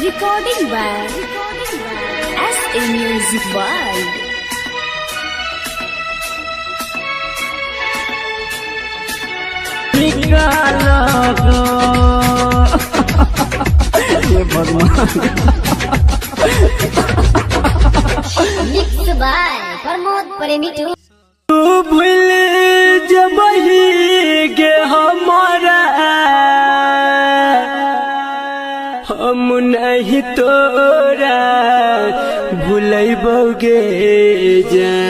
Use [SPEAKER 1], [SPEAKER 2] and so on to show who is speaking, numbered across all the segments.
[SPEAKER 1] Recording by SA Music World.
[SPEAKER 2] ये भगवान
[SPEAKER 1] Mixed by Pramod Premi too.
[SPEAKER 2] तू भूल जबही गे हमारा हम नहीं तोरा भूलबोगे जान।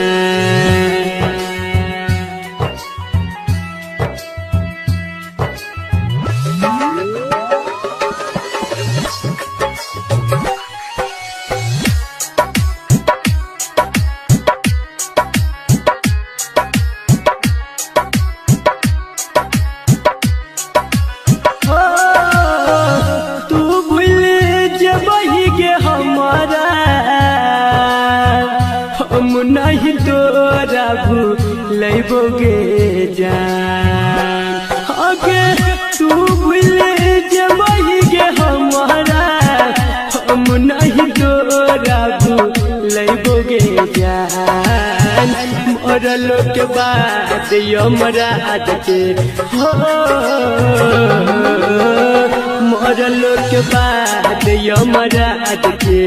[SPEAKER 2] हम नहीं तोरा भूलबोगे जान। आगे तू भूल जबही गे हमारा हम नहीं तोरा भूलबोगे जान। मरल के बाद यमराज के हो मरल के बाद यमराज के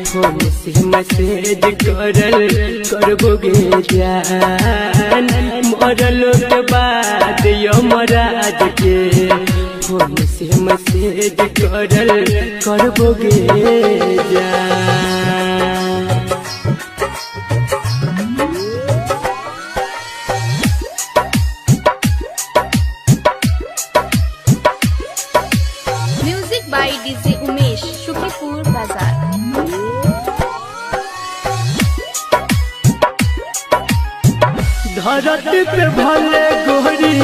[SPEAKER 2] फोन से मैसेज करबोगे जान। मरल के बाद यमराज के फोन से मैसेज करबोगे जान।
[SPEAKER 1] Music by DJ Umesh, Shukipur Bazaar.
[SPEAKER 2] धरती पे भले गोरी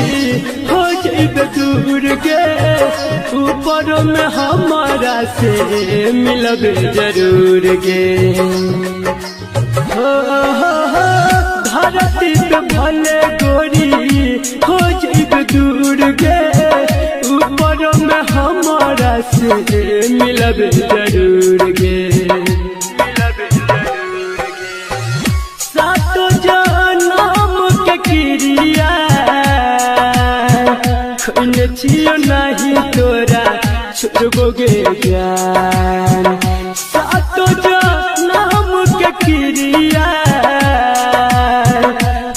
[SPEAKER 2] हो जाइबे दूर के ऊपर में हमारा से मिलबे जरूर के। हो धरती पे भले गोरी हो जाइबे दूर के ऊपर में हमारा से मिलबे जरूर के। सातो जनम के क्रिया खैले छियो नहीं तोरा छोड़बोगे जान। सातो जनम के क्रिया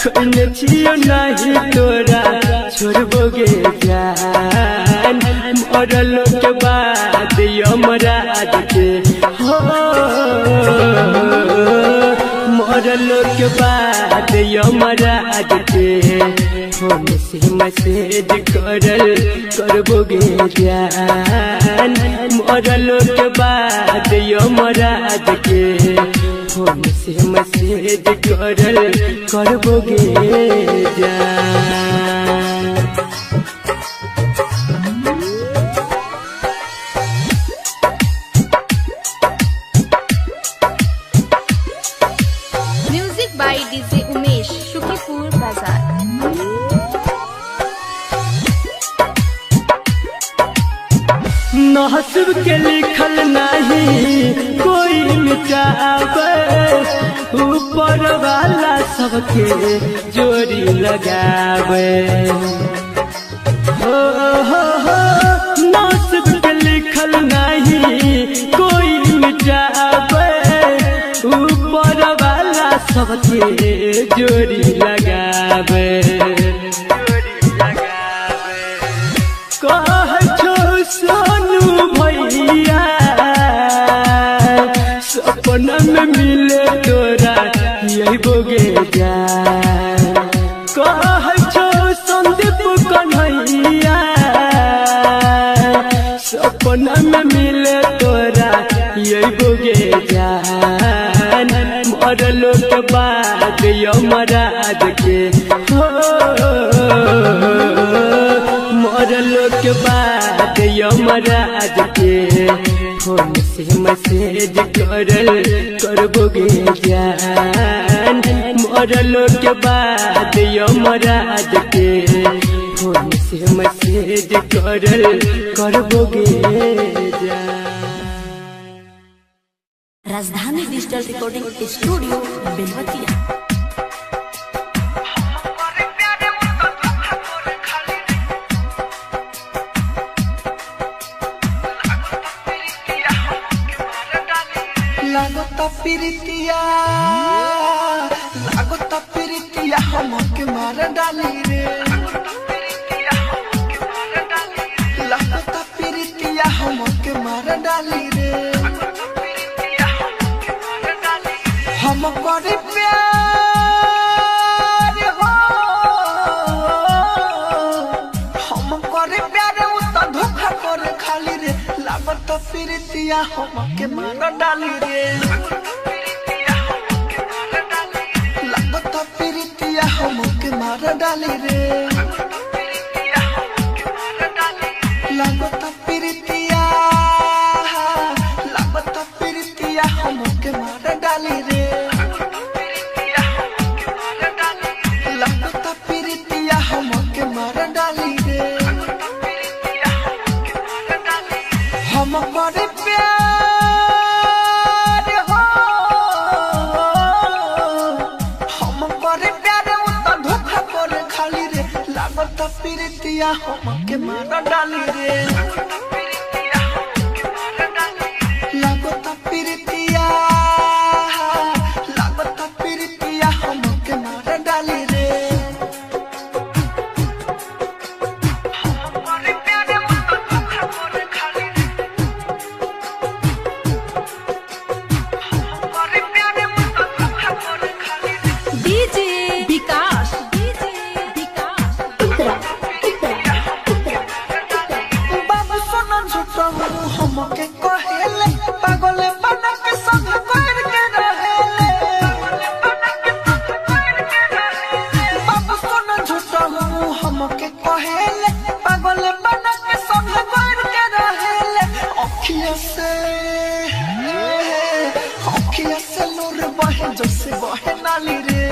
[SPEAKER 2] खैले छियो नहीं तोरा छोड़बोगे जान। मरल के बाद यमराज के हो मरल के बाद यमराज के फोन से मैसेज करबोगे जान। मरल के बाद यमराज के फोन से मैसेज करबोगे जान।
[SPEAKER 1] Music by DJ Umesh, Shukipur Bazaar.
[SPEAKER 2] नसीब के लिखल नहीं कोई मिटावे ऊपर वाला सबके जोड़ी लगावे। हो नसीब के लिखल नहीं कोई मिटावे ऊपर वाला सबके जोड़ी लगावे। कह छो सोनू भैया सपना में मिले तोरा यही जान। कह छो संदीप कन्हैया सपना में मिले तोरा यही जान। मरल के बाद यमराज के हो मरल के बाद यमराज के फोन से मैसेज करबोगे जान। मरल के बाद यमराज के फोन से मैसेज करबोगे जान।
[SPEAKER 3] राजधानी डिजिटल रिकॉर्डिंग स्टूडियो बेलवतिया।
[SPEAKER 4] लागता प्रीतिया हमके मार डाली रे, लागता प्रीतिया हमके मार डाली रे। हम करे प्यार हो, हम करे प्यार उ त धोखा करे खाली रे। लागता प्रीतिया हमके मार डाली रे, लागता प्रीतिया हमके मार डाली रे, लागता प्रीतिया, लागता प्रीतिया हमके मार डाली रे, लागता प्रीतिया हमके मार डाली रे। हम करे प्यार हो, हम करे प्यार उ त धोखा करे खाली रे। लागता प्रीतिया हमके मार डाली रे, लागता प्रीतिया, लागता प्रीतिया हमके मार डाली रे। हमके कहेले पागल बना के संग कर के रहेले, बाबू सोना झूठा हूँ। हमके कहेले पागल बना के संग कर के रहेले। अखिया से नूर बहे जैसे बहे नाली रे।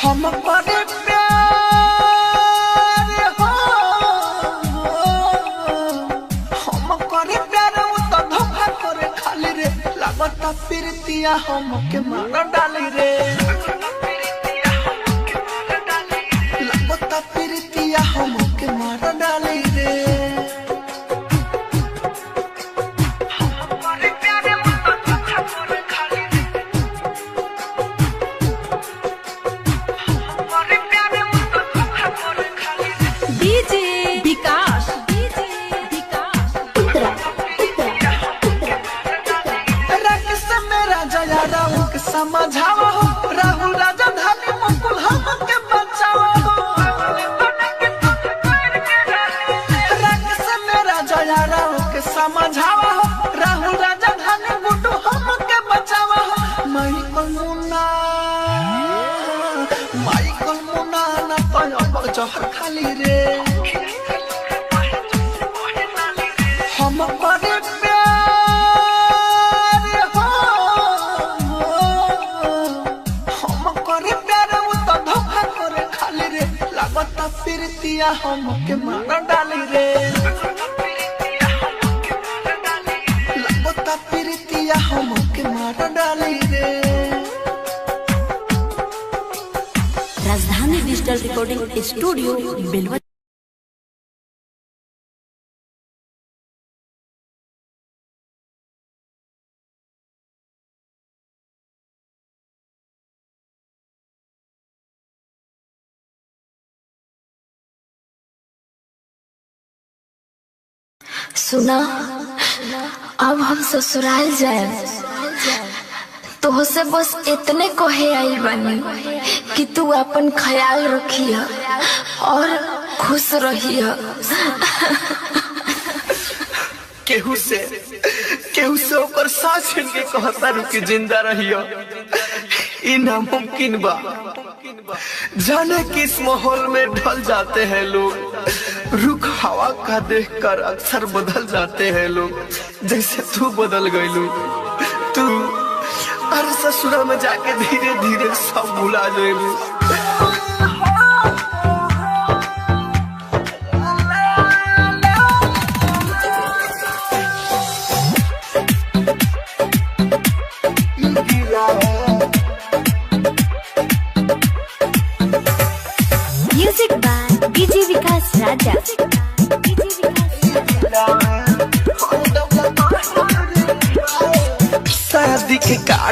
[SPEAKER 4] हम करे लागता प्रीतिया हमके मार डाली रे, लागता प्रीतिया हमके मार डाली रे। समझावा हो राहुल राजधानी मुकुल हमके बचावा हो, रंग से मेरा जया राव के समझावा हो राहुल राजधानी गुड्डू हमके बचावा हो। माइकल मुन्ना ना तो जहर खाली रे। हम करे प्रीतिया हमके मार डाली रे, लागता प्रीतिया हमके मार डाली रे।
[SPEAKER 3] राजधानी डिजिटल रिकॉर्डिंग स्टूडियो बेलवतिया।
[SPEAKER 5] सुना, अब हम ससुराल जाए तो से बस इतने कहे आई बनी कि तू अपन ख्याल रखिया और खुश रहिया।
[SPEAKER 2] केहू से ओकर सांस छीन के कहता रुकी जिंदा रहियो, ई नामुमकिन बा। जाने किस माहौल में ढल जाते हैं लोग, रुख हवा का देखकर अक्सर बदल जाते हैं लोग। जैसे तू बदल गईलू, तू अरे ससुरा में जाके धीरे धीरे सब भुला जाएलू।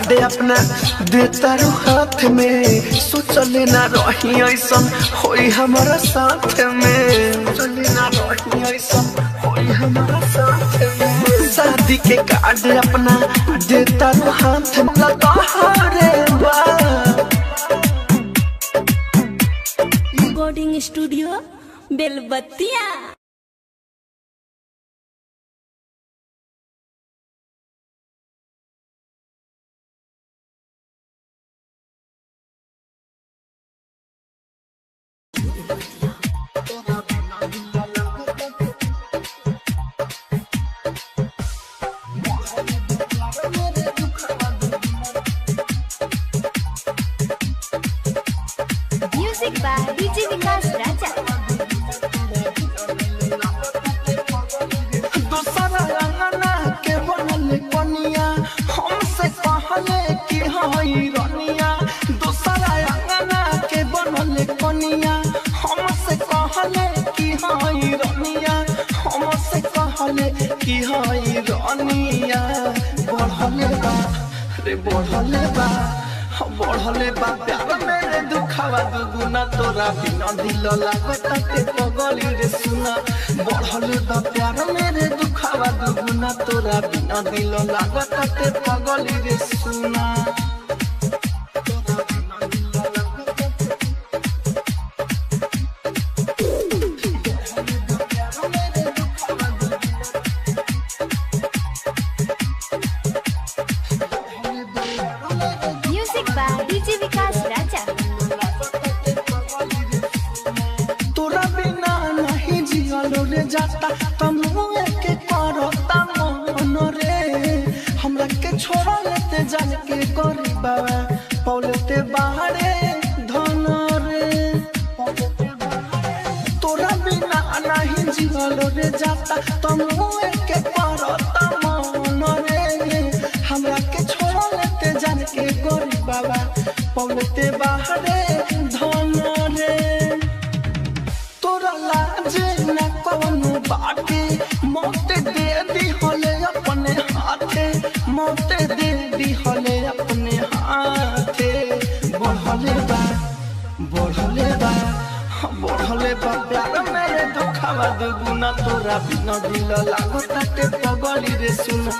[SPEAKER 2] कार्ड अपना देता रू हाथ में, सोचले ना रही ऐसा होई हमारा साथ में, सोचले ना रही ऐसा होई हमारा साथ में। शादी के कार्ड अपना देता रू हाथ में, लताहारे बा
[SPEAKER 3] रिकॉर्डिंग स्टूडियो बेलबत्तिया।
[SPEAKER 1] म्यूजिक बाय डीजे विकास राजा।
[SPEAKER 4] दूसरा अंगना के बनल कनिया हमसे कहले कि हई रनिया, दूसरा अंगना के बनल कनिया हमसे कहले कि हई रनिया, हमसे कहले कि हई रनिया। बढ़ले बा रे बढ़ले बा बढ़ले बा प्यार मेरे दुखावा दुगुना, तोरा बिना दिल लागता ते पगली रे सुना। बढ़ले बा प्यार मेरे दुखावा दुगुना, तोरा बिना दिल लागता ते पगली रे सुना।
[SPEAKER 1] म्यूजिक बाय डीजे विकास राजा।
[SPEAKER 4] तोरा बिना नहीं जियलो रे जाता, तमुए के करता मन रे। हमरा के छोड़ लेते जान के गरीबा, पौलते बाहरे धन रे। तोरा बिना नहीं जियलो रे जाता, तमुए के करता मन रे। हमरा के छोड़ लेते जान के गरीबा, पौलते बाहरे धन रे। तोरा लाजे न कौनो बाटे, मौत दे दी होले अपने हाथे, मौत दे दी होले अपने हाथे। बढ़ले बा बढ़ले बा बढ़ले बा प्यार मेरे दुखावा दुगुना, तोरा बिना दिल लागता ते पगली रे सुना।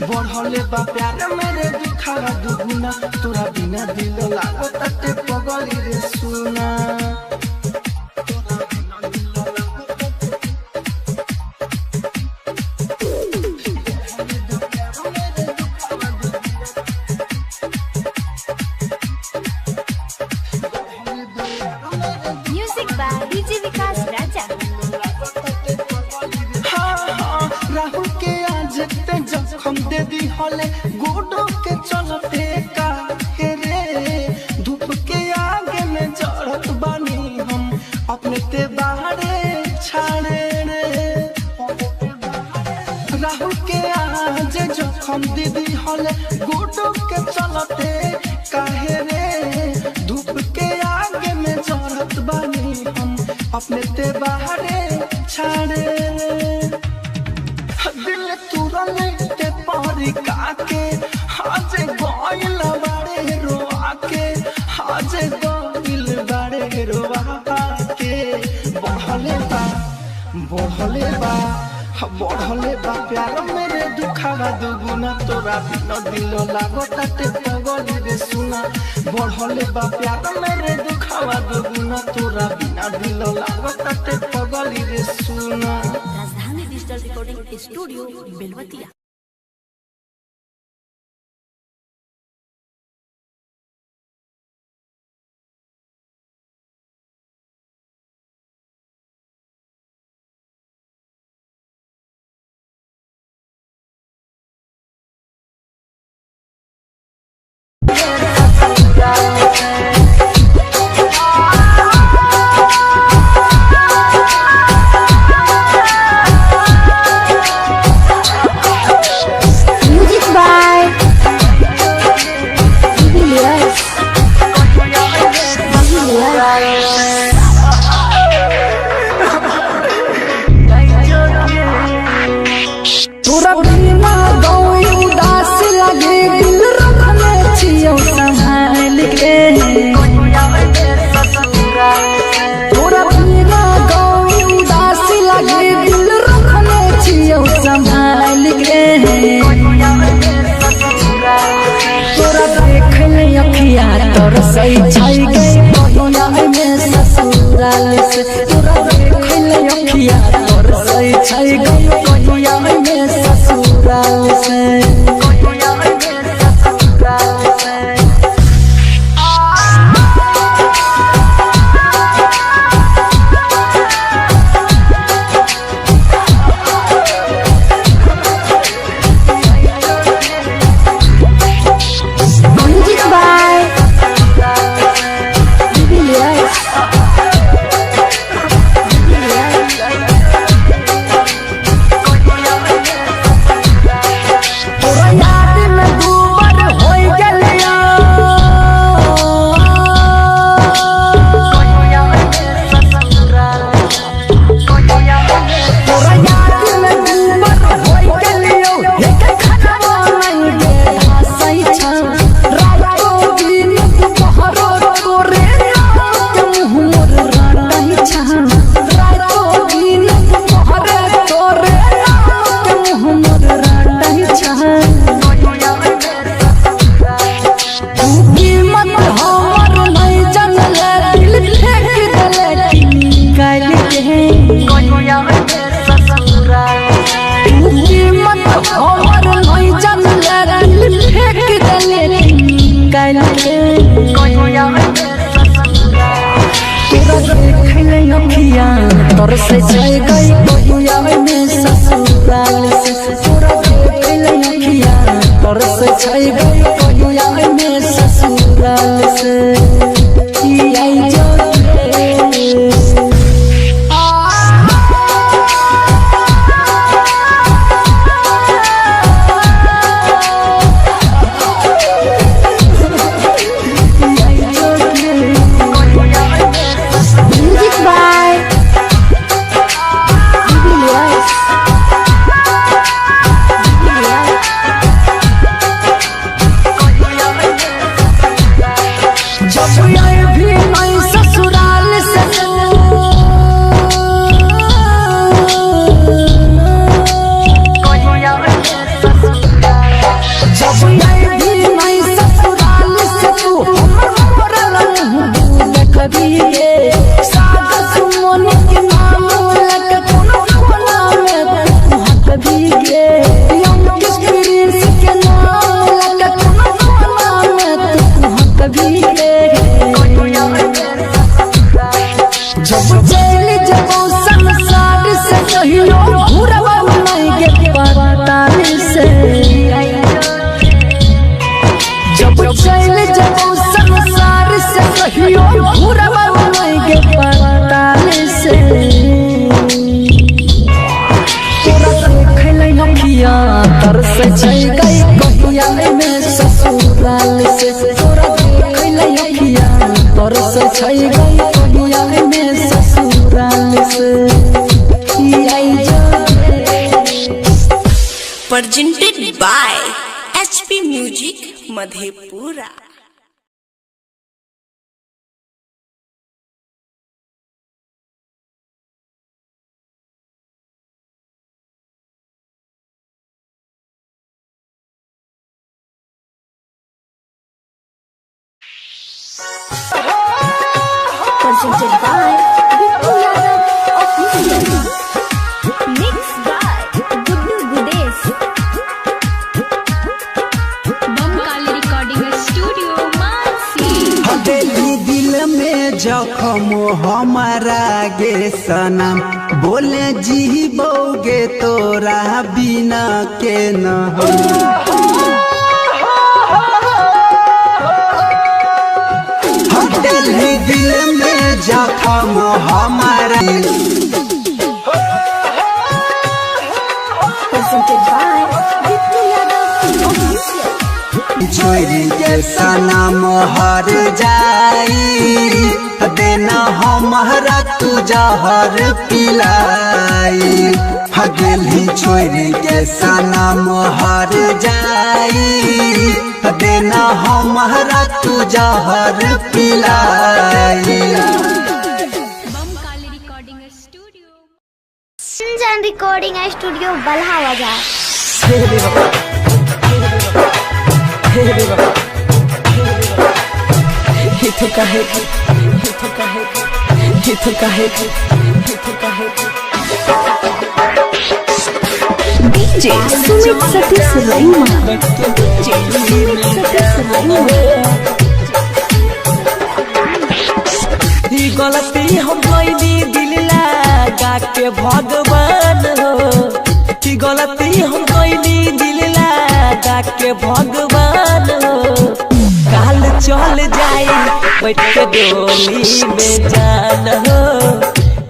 [SPEAKER 4] बढ़ले बा प्यार मेरे दुखावा दुगुना, तोरा बिना दिल लागता ते पगली रे सुना।
[SPEAKER 1] म्यूजिक बाय डीजे विकास राजा।
[SPEAKER 4] हाँ, राहुल के आज ते जखम दे दी हले, गोडो के चलते का रे। धूप के आगे में जड़त बानी हम, अपने ते बाहरे छाड़े रे। राहुल के आज जखम दे दी हले, गोडो के चलते काहे रे। धूप के आगे में जड़त बानी हम, अपने ते बाहरे छाड़े रे। दिल तुरले ते पारी काके, हाजे गोइल बाड़े रोआ के, हाजे गोइल बाड़े रोआ के। बढ़ले बा बढ़ले बा बढ़ले बा प्यार मेरे दुखावा दुगुना, तोरा बिना दिल लागता ते पगली रे सुना। बढ़ले बा प्यार मेरे दुखावा दुगुना, तोरा बिना दिल लागता ते पगली रे सुना।
[SPEAKER 3] राजधानी डिजिटल रिकॉर्डिंग स्टूडियो बेलबत्तिया।
[SPEAKER 6] सही छाई गई कहिया में ससुराल से तोरा देखले अखिया तोर सही छाई गई कहिया में ससुराल से कहिया में ससुराल से तोर से छाई गई कहिया में ससुराल से तोरा देखले अखिया तोर से छाई गई कहिया में ससुराल से आई जो तर से छाई गई कहिया में ससुराल से तोरा देखले अखिया तर से छाई गई कहिया में ससुराल से आई जो
[SPEAKER 3] presented by HP Music Madhepura।
[SPEAKER 1] Presented by Bittu Yadav Official. Mixed by Guddu Gudesh. Bamkali Recording Studio, Mansi.
[SPEAKER 4] हवेली दिल में जखम हमारा गे सनम बोले जी बोगे तोरा बिना के न हवेली दिल में जखम हमारा
[SPEAKER 1] Presented by Bittu Yadav Official.
[SPEAKER 4] छोरी के सनम हर जाई देना हमारा तू जहर पिलाई हगेली छोरी के सनम हर जाई देना हमारा तू जहर पिलाई।
[SPEAKER 1] Bamkali Recording Studio. Sinjan Recording Studio, Balha Bazaar.
[SPEAKER 3] DJ Sumit Satish Raima. DJ Sumit Satish Raima.
[SPEAKER 6] ई गलती हम कैली दिल लगा के भगवान हो, ई गलती हम कैली दिल लगा के भगवान हो। काल चल जाई बैठ के डोली में जान हो,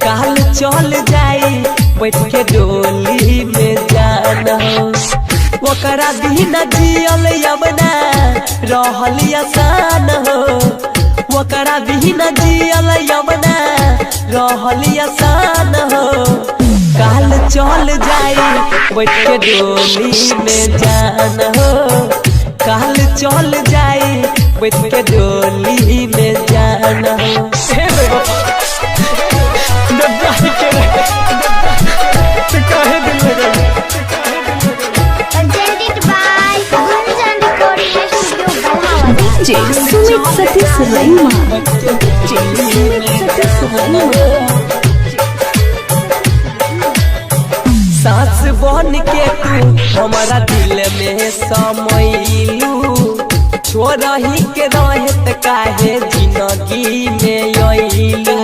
[SPEAKER 6] काल चल जाई बैठ के डोली में जान हो। ओकरा बिना जियल यवना रहल आसान हो, ओकरा बिना जियल यवना रहल आसान हो। काल चल जाई बैठ के डोली में जान हो, काल चल जाई बैठ के डोली में जान हो।
[SPEAKER 3] DJ Sumit Satish Raima. DJ Sumit Satish Raima.
[SPEAKER 6] सांस बन के तू हमारा दिल में समैलू, छोड़ही के रहत काहे जिंदगी में अइलू।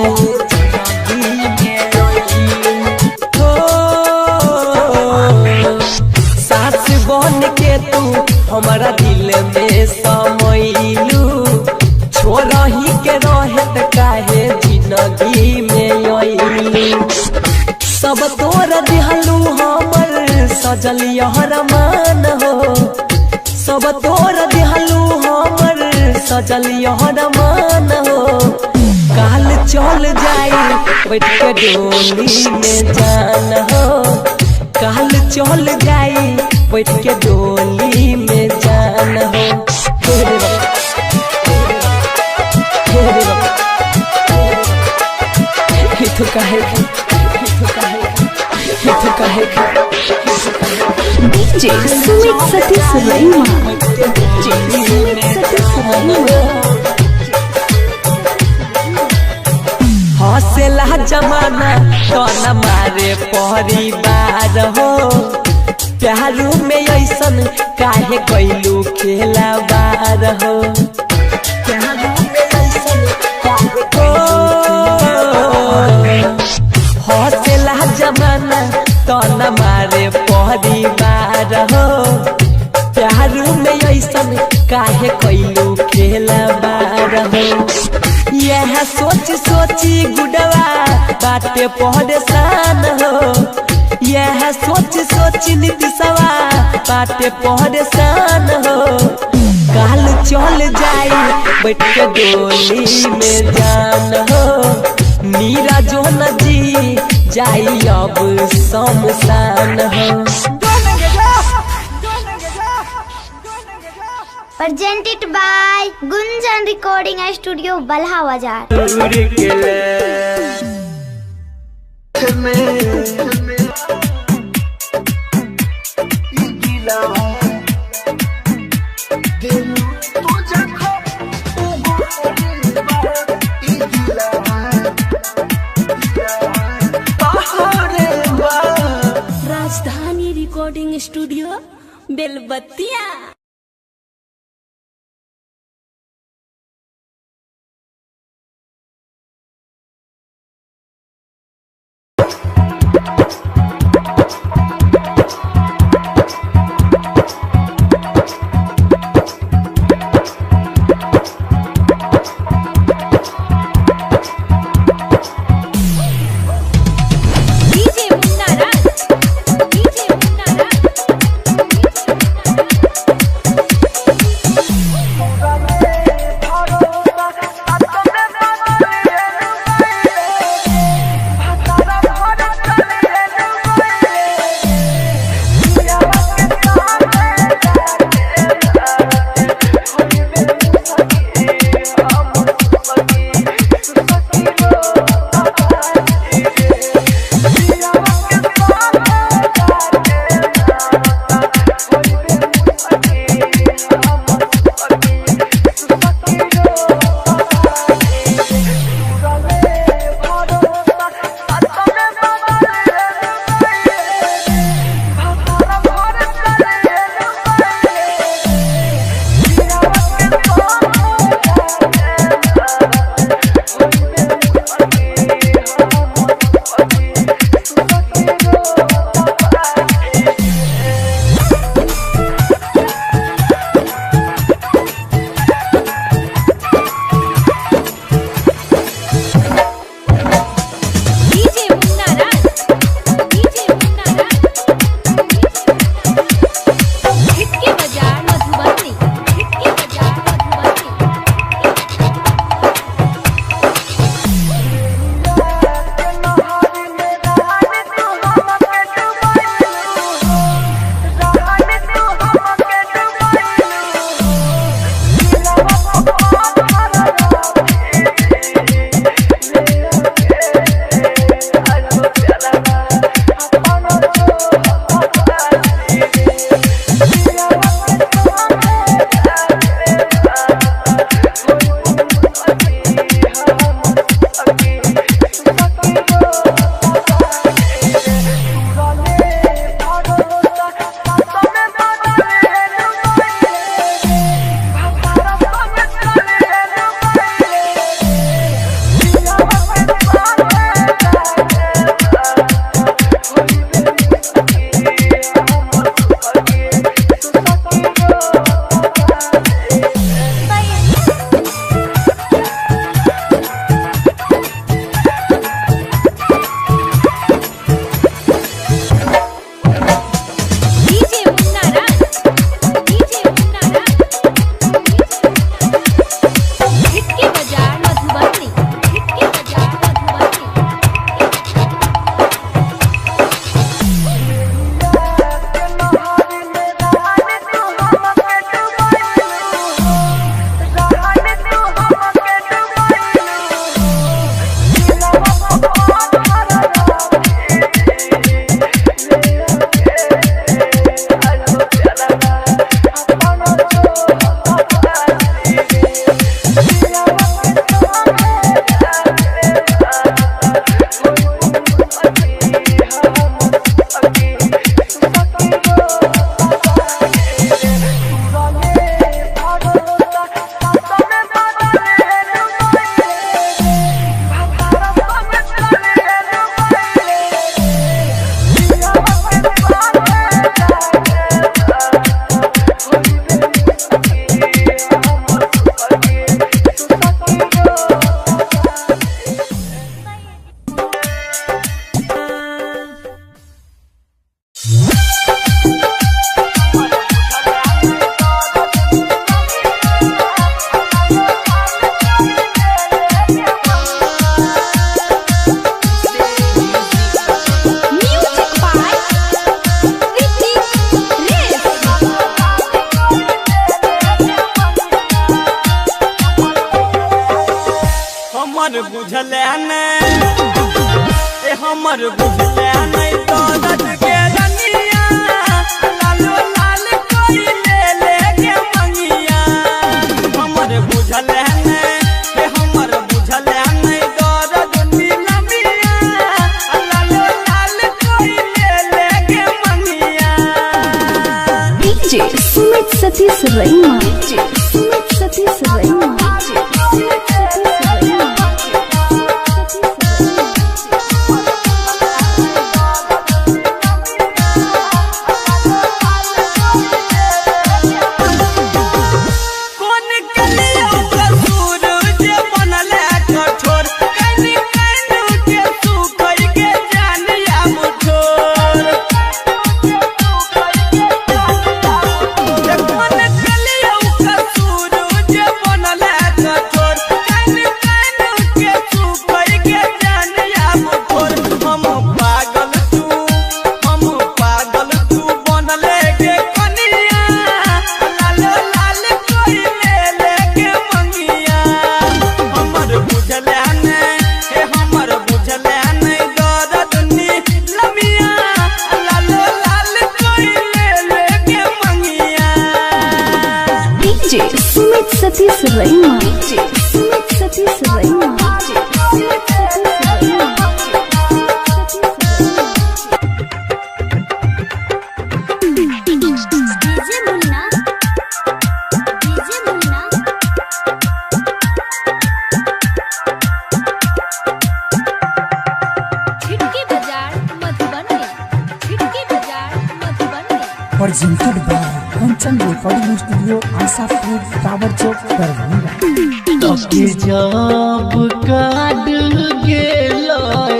[SPEAKER 6] सांस बन के तू हमारा दिल में समैलू, छोड़ही के रहत काहे जिंदगी में अइलू। सब तोर दिहलू हमर सजल यहर मान हो, सब तोर दिहलू हमर सजल यहर मान हो। काल चल जाई बैठ के डोली में जान हो, काल चल जाई बैठ के डोली में जान हो।
[SPEAKER 3] DJ Sumit Satish Raima. DJ Sumit Satish Raima.
[SPEAKER 6] हौसला जमाना तो न मारे परिवार हो, प्यारू में ऐसन काहे कैलू खेलावार हो। प्यारू में ऐसन काहे हौसला जमाना तो न मारे परिवार हो, प्यारू में ऐसन काहे कैलू खेलावार हो। यह सोच सोची गुडवा बाटे परेशान हो, यह सोच सोची नीतीशवा बाटे परेशान हो। काल चल जाई बैठ के डोली में जान हो, मीरा जो न जी जाई अब शमशान हो।
[SPEAKER 7] Presented by Gunjan Recording Studio, Balha Bazaar.
[SPEAKER 3] राजधानी रिकॉर्डिंग स्टूडियो बेलबत्तिया।
[SPEAKER 8] हमर बुझले नहीं ए हमर बुझले नहीं दर्द के रनिया लालो लाल कोई ले ले के मंगिया हमर बुझले नहीं ए हमर बुझले नहीं दर्द नीलमिया लालो लाल कोई ले ले के मंगिया
[SPEAKER 3] DJ Sumit Satish रईमा DJ Sumit Satish रईमा Sumit Satish रईमा DJ Sumit Satish रईमा
[SPEAKER 6] presented by Kanchan Recording Studio, Asapur, Tower Chowk, Darbhanga.
[SPEAKER 4] तके जब काट गेलै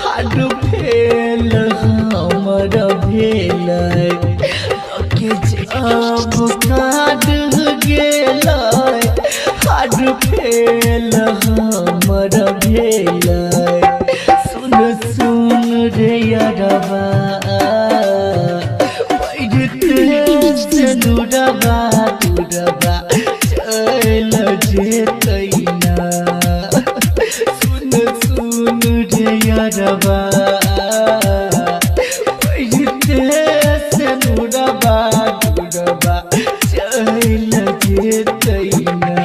[SPEAKER 4] हाड फेल हमर भेलै तके जब काट गेलै हाड फेल हमर भेलै सुन सुन रे यारबा दुरबा दुरबा चल जेतैना सुन सुन रे यारबा पैते से दुरबा दुरबा चल जेतैना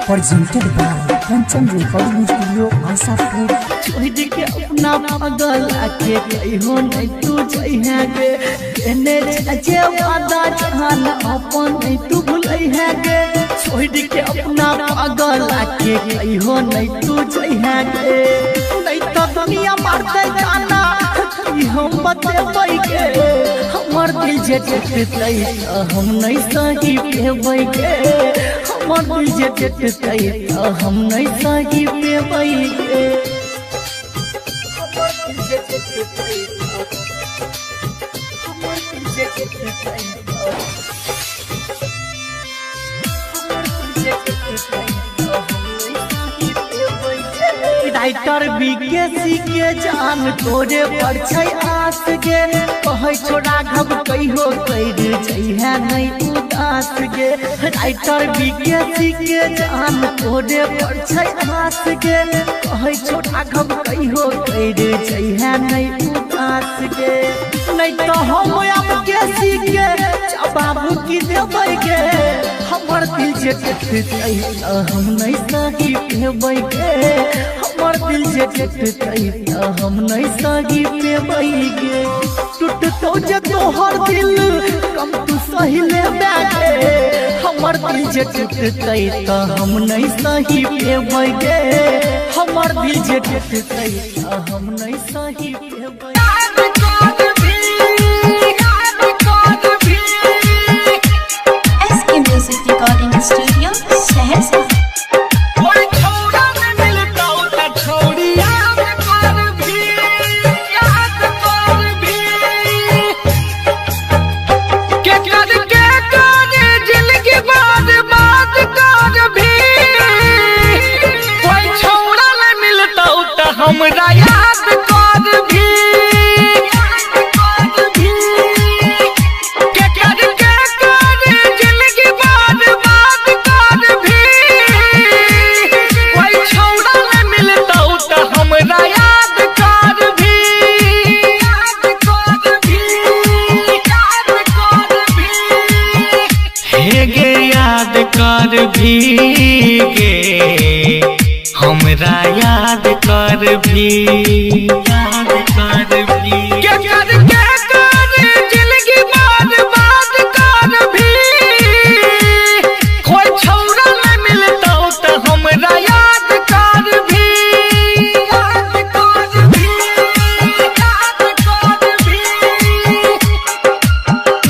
[SPEAKER 6] presented by Kanchan Recording Studio, Asapur.
[SPEAKER 4] छोड़ के अपना पागल आके कहियो नहीं तू जइहे गे एने जे वादा जहान अपन नहीं तू भूलइहे गे छोड़ के अपना पागल आके कहियो नहीं तू जइहे गे नहीं तो दुनिया मारते जाना कि हम बतेबै गे हमर दिल जे टूटतै हम नहीं सही पेबै गे हमर दिल जे टूटतै हम नहीं सही पेबै गे राइटर बीकेसी के जान तोरे पर छै आस गे कहै छोड़ा घब कहियो कर जइहे नहीं उदास गे राइटर बीकेसी के जान तोरे पर छै आस गे कहै छोड़ा घब कहियो कर जइहे नहीं उदास गे नहीं तो हम अब केसी के जवाब की देबै गे हमर दिल जे टूटतै हम नहीं सही पेबै गे हमर दिल जे टूटतै हम नहीं सही पेबै गे टूटतौ जे तोहर दिल कम तू सही लेबै गे हमर दिल जे टूटतै हम नहीं सही पेबै गे हमर दिल जे टूटतै हम नहीं सही पेबै
[SPEAKER 1] म्यूजिक रिकॉर्डिंग स्टूडियो सहरसा
[SPEAKER 2] याद कर भी जिंदगी बर्बाद कर भी कोई छौड़ा न मिलता तो हमरा याद कर भी हे गे याद कर भी गे हमरा याद कर भी क्या कर जिंदगी बर्बाद कर भी कोई छौड़ा न मिलता तो हमरा याद कर भी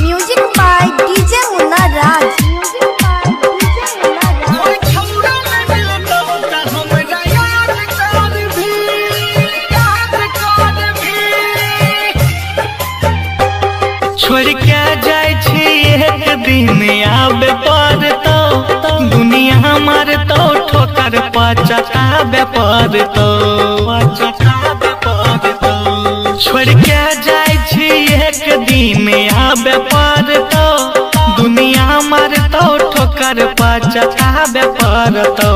[SPEAKER 7] म्यूजिक बाय डीजे मुन्ना राज।
[SPEAKER 2] कोई छौड़ा न मिलता तो हमरा याद कर भी छोड़ के जाय छी एक दिन आबे पड़तो दुनिया हमार तो ठोकर पचताबे पड़तो छोड़ के जाय छी एक दिन आबे पड़तो दुनिया हमार तो ठोकर पचताबे पड़तो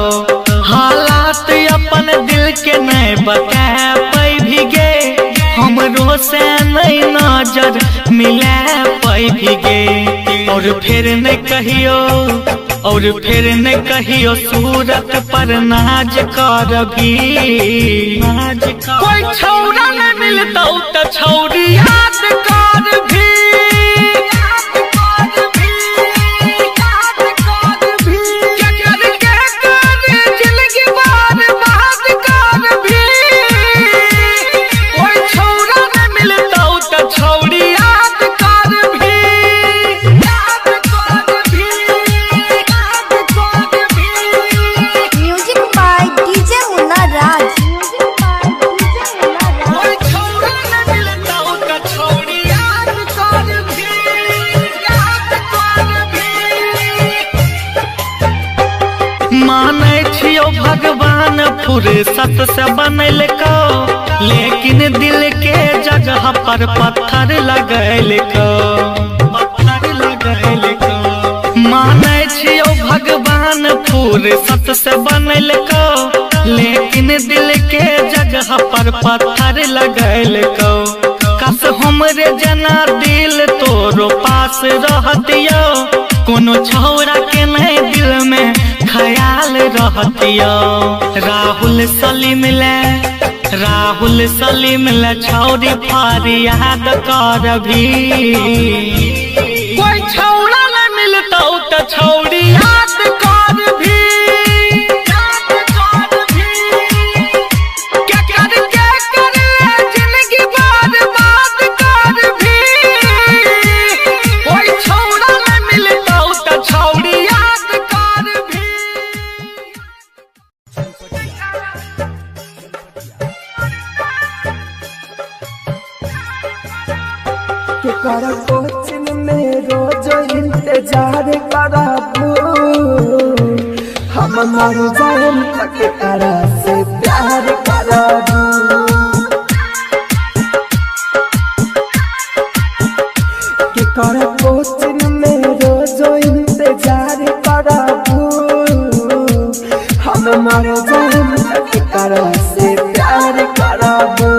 [SPEAKER 2] हालात अपन दिल के नहीं बता पाई भी गे हमरो से नहीं नजर मिला पाई भी गे और फिर नहीं कहियो सूरत पर नाज कर भी कोई छौड़ा न मिलता तो छौड़ी याद कर भी जिंदगी बर्बाद कर भी कोई छौड़ा न मिलता तो छौड़ी याद कर भी
[SPEAKER 7] म्यूजिक बाय डीजे मुन्ना राज।
[SPEAKER 2] कोई छौड़ा न मिलता तो छौड़ी याद कर भी मानै छियो भगवान फुर्सत से बनैलको लेकिन दिल के जगह पर पत्थर लगैलको मानै छियो भगवान फुर्सत से बनैलको लेकिन दिल के जगह पर पत्थर लगैलको कस हमरे जना दिल तोरो पास रहतियो कोनो छौड़ा के नहीं दिल में ख्याल रहतियो राहुल सलीम ले छौड़ी फरियाद कर भी कोई छौड़ा न मिलता तो छौड़ी याद कर भी क्या कर जिंदगी बर्बाद कर भी कोई छौड़ा न मिलता तो छौड़ी याद कर भी
[SPEAKER 4] कर कोचिंग में रोज इंतजार कराबू हम मर जाए तक करा से प्यार कराबू कर कोचिंग में रोज इंतजार कराबू हम मर जाए तक करा से प्यार कराबू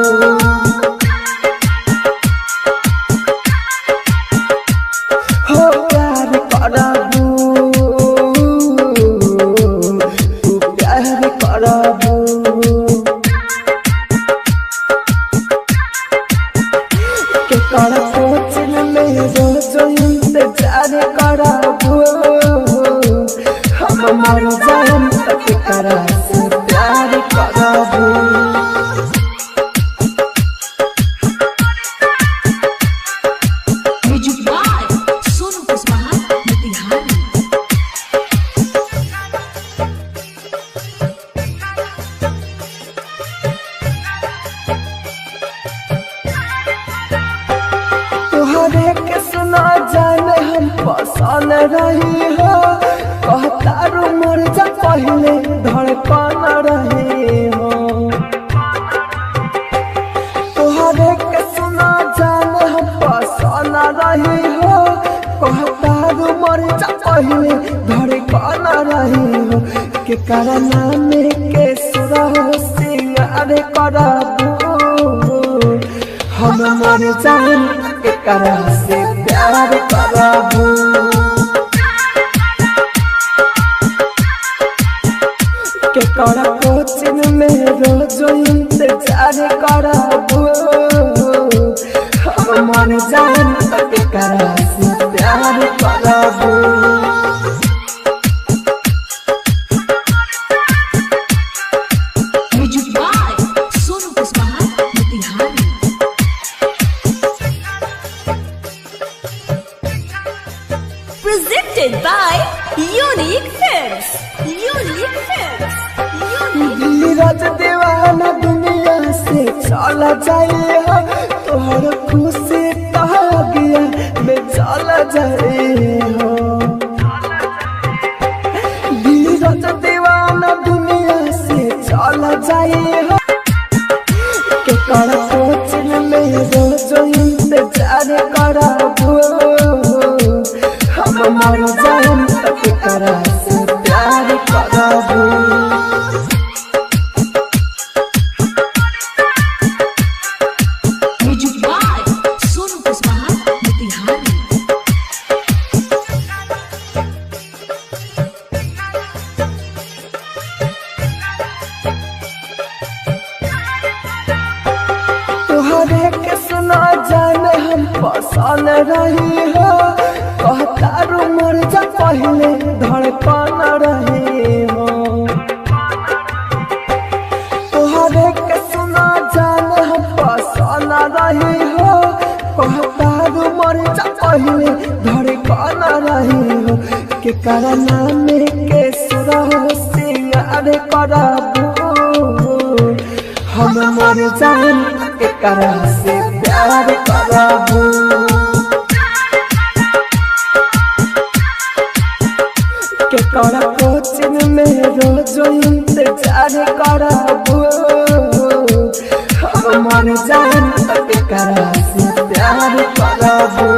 [SPEAKER 4] पसंद रही हो कहता रू मर जा पहले धड़कन रही हो के करना में के सुरहो सिंगार करबू हम मर जान के करा से प्यार करबू के करा कोचिन में रोज इंतजार करबू हम मर जान के करा से प्यार करबू
[SPEAKER 3] Presented by Unique Films. Unique Films.
[SPEAKER 4] Neeraj दीवाना दुनिया से चला जाए हो तोहर खुशी कह गया मैं चला जाए हो नीरज दीवाना दुनिया से चला जाए हो के कर कोचिन में रोज इंतजार करबू हम मर जान तक करा से प्यार करबू तोहरे के सुना जान हम पसंद रही हो कहतारू मर जा पहले धड़कन रही हो तोहरे के सुना जान हम पसंद रही हो कहतारू मर जा पहले धड़कन रही हो के करना में के सुरहो सिंगार करबू हम मर जान के करा से प्यार करबू के करा कोचिन में रोज इंतजार करबू हम मर जान के करा से प्यार करबू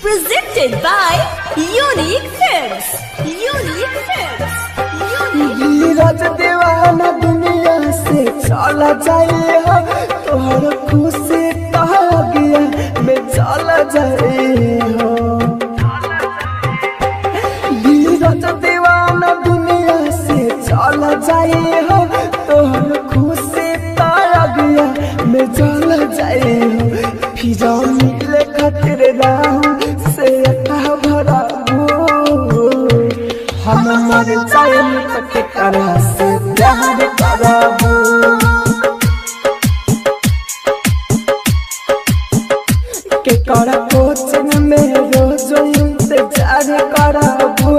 [SPEAKER 3] Presented by Unique Films. Unique Films.
[SPEAKER 4] Neeraj दीवाना दुनिया से चला जाए हो तोहर खुशी कह गया मैं चला जाए हो नीरज दीवाना दुनिया से चला जाए हो तोहर खुशी कह गया मैं चला जाए हो फिर मिले खातिर राहु से अखा भराबू हम मर जाए तक करा से प्यार करबू के करा कोचिन में रोज इंतजार करबू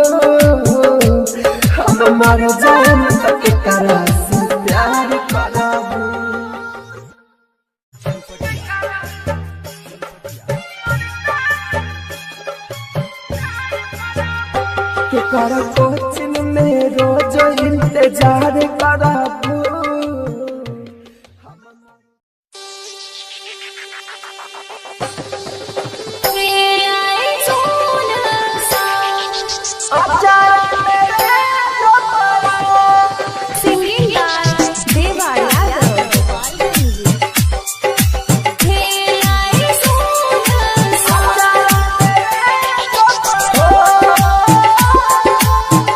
[SPEAKER 4] हम मर जाए तक करा से प्यार करबू के कर कोचिन में रोज इंतजार करबू
[SPEAKER 1] Singing by Deva Yadav.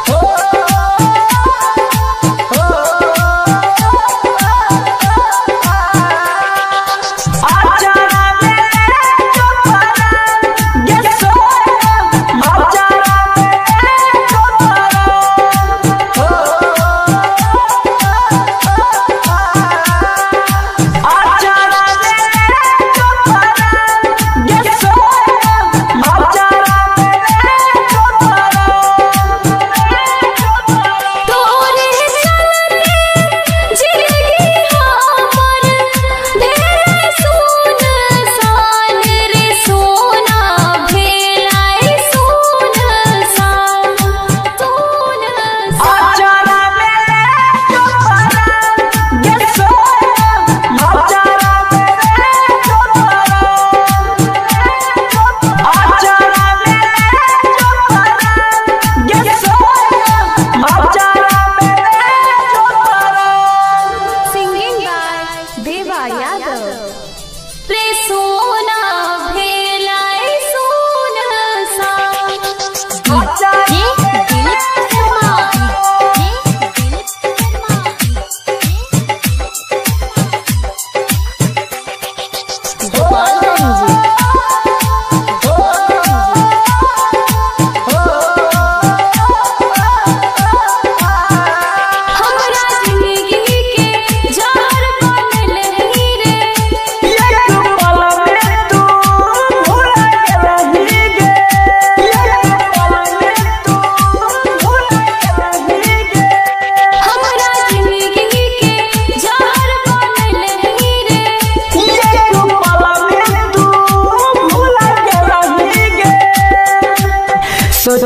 [SPEAKER 4] हो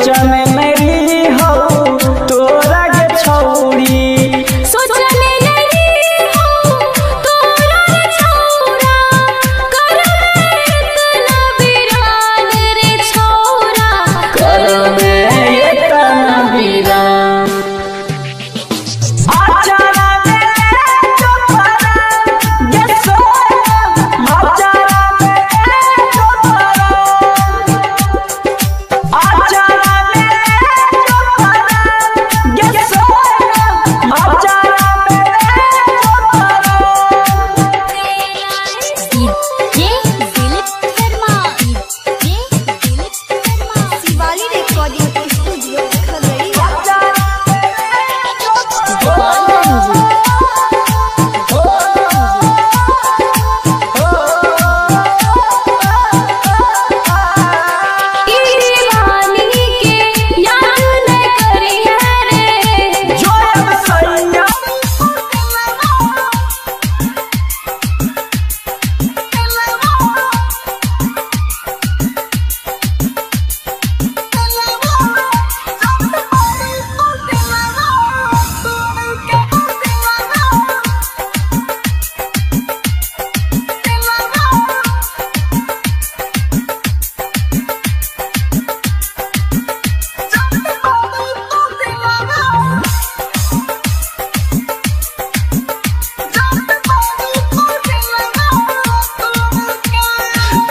[SPEAKER 6] सोचन मेरी हो तोरा के छौरी
[SPEAKER 3] सोचने नहीं हो तोरा रे छौरा कर इतना वीरान रे छौरा
[SPEAKER 6] कर में इतना वीरान आचारा में चोपरा गेसो आचारा में चोपरा आचारा में चोपरा गेसो आचारा में
[SPEAKER 7] शिवाली रिकॉर्डिंग स्टूडियो खगड़िया।
[SPEAKER 3] दीवानी के याद न करिया रे
[SPEAKER 6] जो अब सैया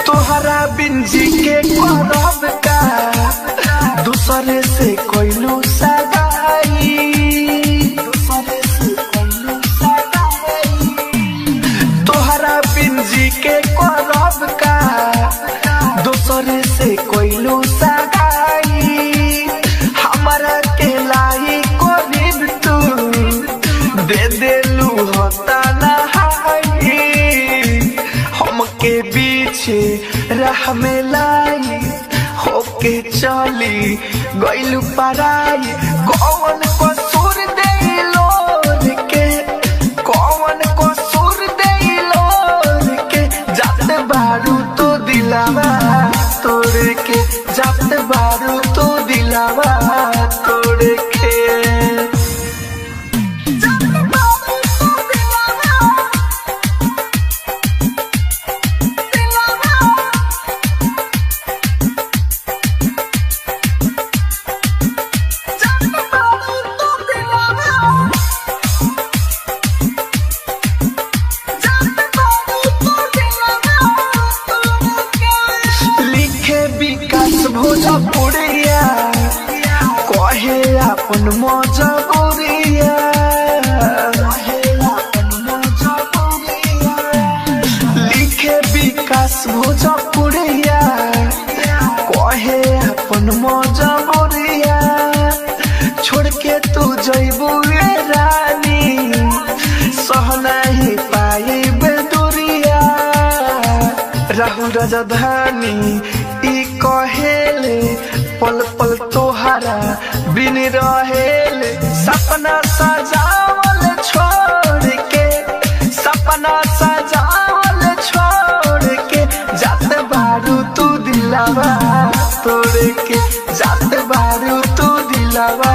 [SPEAKER 6] तोहरा बिंजी के करब का दूसरे से कोइलू सगाई दूसरे से कोइलू सगाई तोहरा बिंजी के करब का दूसरे से कोइलू सगाई हमरा के लाई कोरिब तू दे देलू होता नहाई हमके पीछे राह में लाई होके चली गइलू पराई कौन कसूर देलो के कौन कसूर देलो के जाते बारू तो दिलावा तोड़ के जाते बारू तो दिलावा तोड़ के लिखे विकास भोजपुरिया कहे अपन मजबूरिया लिखे विकास भोजपुरिया कहे अपन मजबूरिया छोड़ के तू जइबू रे रानी सह नहीं पाई बेदुरिया राहु राजधानी ई कहेले पल पल तोहरा बिन रहेले सपना सजावल छोड़ के सपना सजावल छोड़ के जाते बारू तू दिलावा तोड़ के जाते बारू तू दिलावा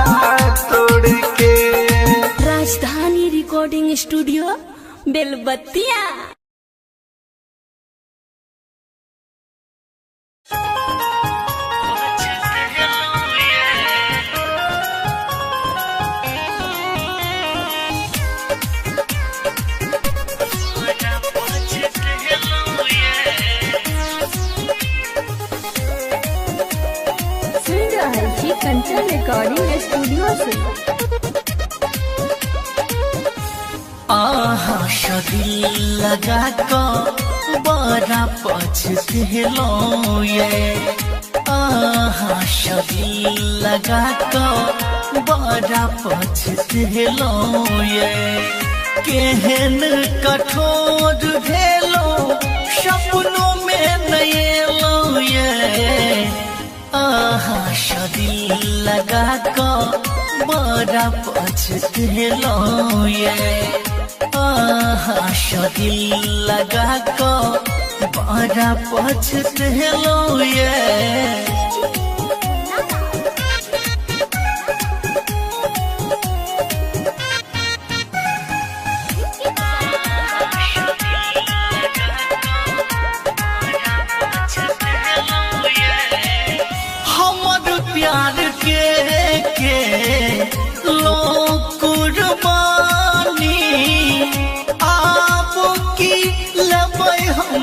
[SPEAKER 6] तोड़ के
[SPEAKER 3] राजधानी रिकॉर्डिंग स्टूडियो बेलबत्तिया। सुन रहे छी कंचन रिकॉर्डिंग स्टूडियो से
[SPEAKER 9] आहा शदिल लगा को बड़ा पछतेलो ये आहा शदिल लगा को बड़ा पछतेलो ये केहन कठोर भेलो सपनों में नएलो ये आहा शदिल लगा को बड़ा पछतेलो ये आहा शदिल लगा को बड़ा पछतेलो ये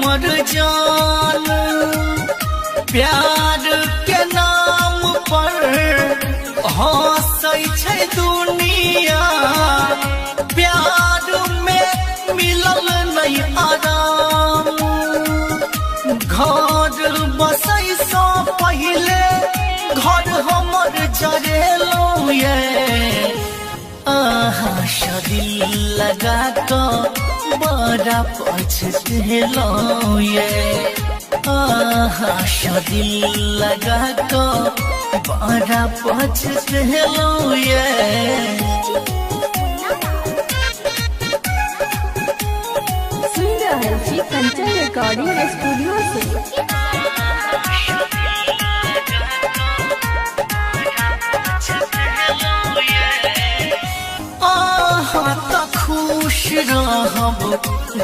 [SPEAKER 9] हमर जान प्यार के नाम पर हंसै छै दुनिया प्यार में मिलल नहीं आराम घर बसै सँ पहिले घर हमर जरेलो ये दिल लगा तो बड़ा पछतेलो ये दिल लगा तो बड़ा पछतेलो ये
[SPEAKER 3] सुन रहे जी कंचन रिकॉर्डिंग स्टूडियो से।
[SPEAKER 9] खुश रहब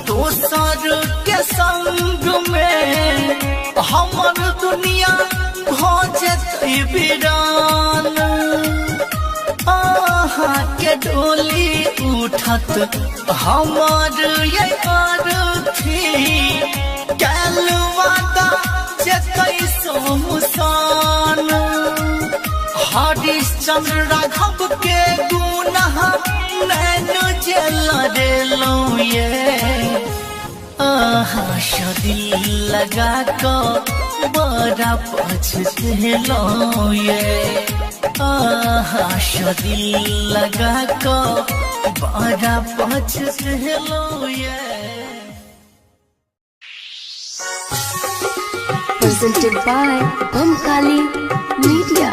[SPEAKER 9] दोसर के संग में हमर दुनिया हो जेतै वीरान के डोली उठत हमर ये अर्थी कैल वादा जेतै सोमसान हरिश्चंद्र राघव के गुनाह नैन जेल रेलो ये दिल लगा को बड़ा पछतेलो ये दिल लगा को बड़ा पछतेलो ये
[SPEAKER 3] Presented by Bamkali Media.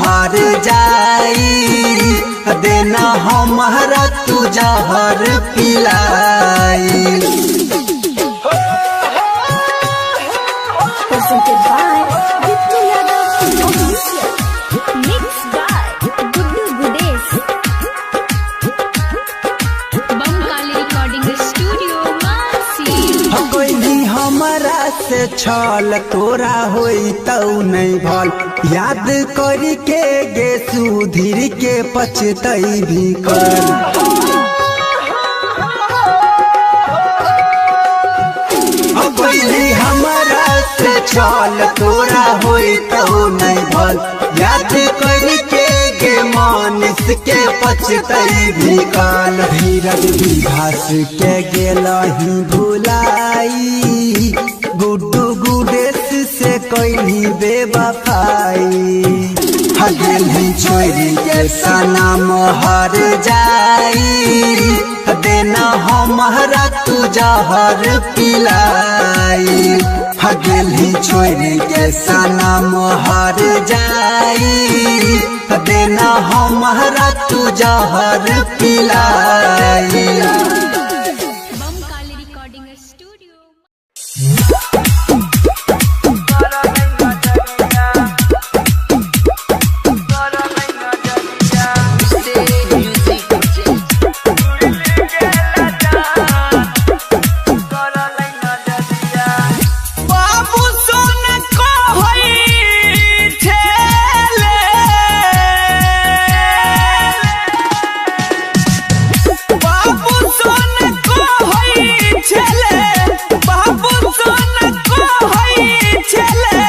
[SPEAKER 10] हार जाई देना हमारा तू जहर पिलाई
[SPEAKER 3] Presented by Gittu Yadav Official. Mixed by Guddu Gudesh.
[SPEAKER 1] Bamkali recording studio मासी
[SPEAKER 10] कोई भी हमारा से छल तोरा होई तौ नहीं भल याद करी के गे सुधीर के पछतई भी कर कोई भी हमारा से छल तोरा होई तौ नहीं भल याद करी के गे मानिस के पछतई भी काल धीरज विभास के गेलही भुलाई गुड्डू गुडेश से कोई बेवफाई हगेली छोरी के सनम हर जाई देना हमारा तू जहर पिलाई हगेली छोरी के सनम हर जाई देना हमारा तू जहर पिलाई
[SPEAKER 1] बमकाली रिकॉर्डिंग स्टूडियो
[SPEAKER 8] बाबू सोन को होई ठेले बाबू सोन को होई ठेले बाबू सोन को होई ठेले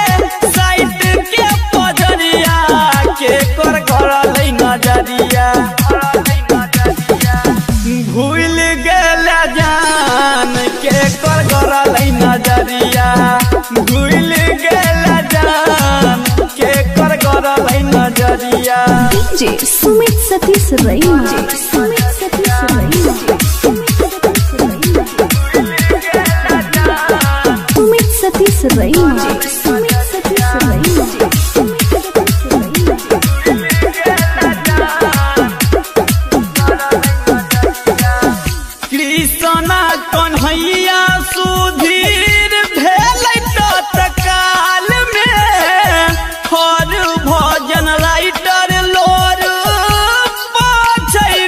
[SPEAKER 8] साइड के पजरिया के कर घर लई नजरिया भूल गेल जान के कर घर लई नजरिया भूल गेल जान के कर घर लई नजरिया
[SPEAKER 3] DJ Sumit Satish Raima. Sumit Satish Raima. Sumit Satish Raima. Sumit Satish Raima.
[SPEAKER 8] Krishna Kanhaiya Sudhir भेल तत्काल में हर भजन राइटर लोर पाछै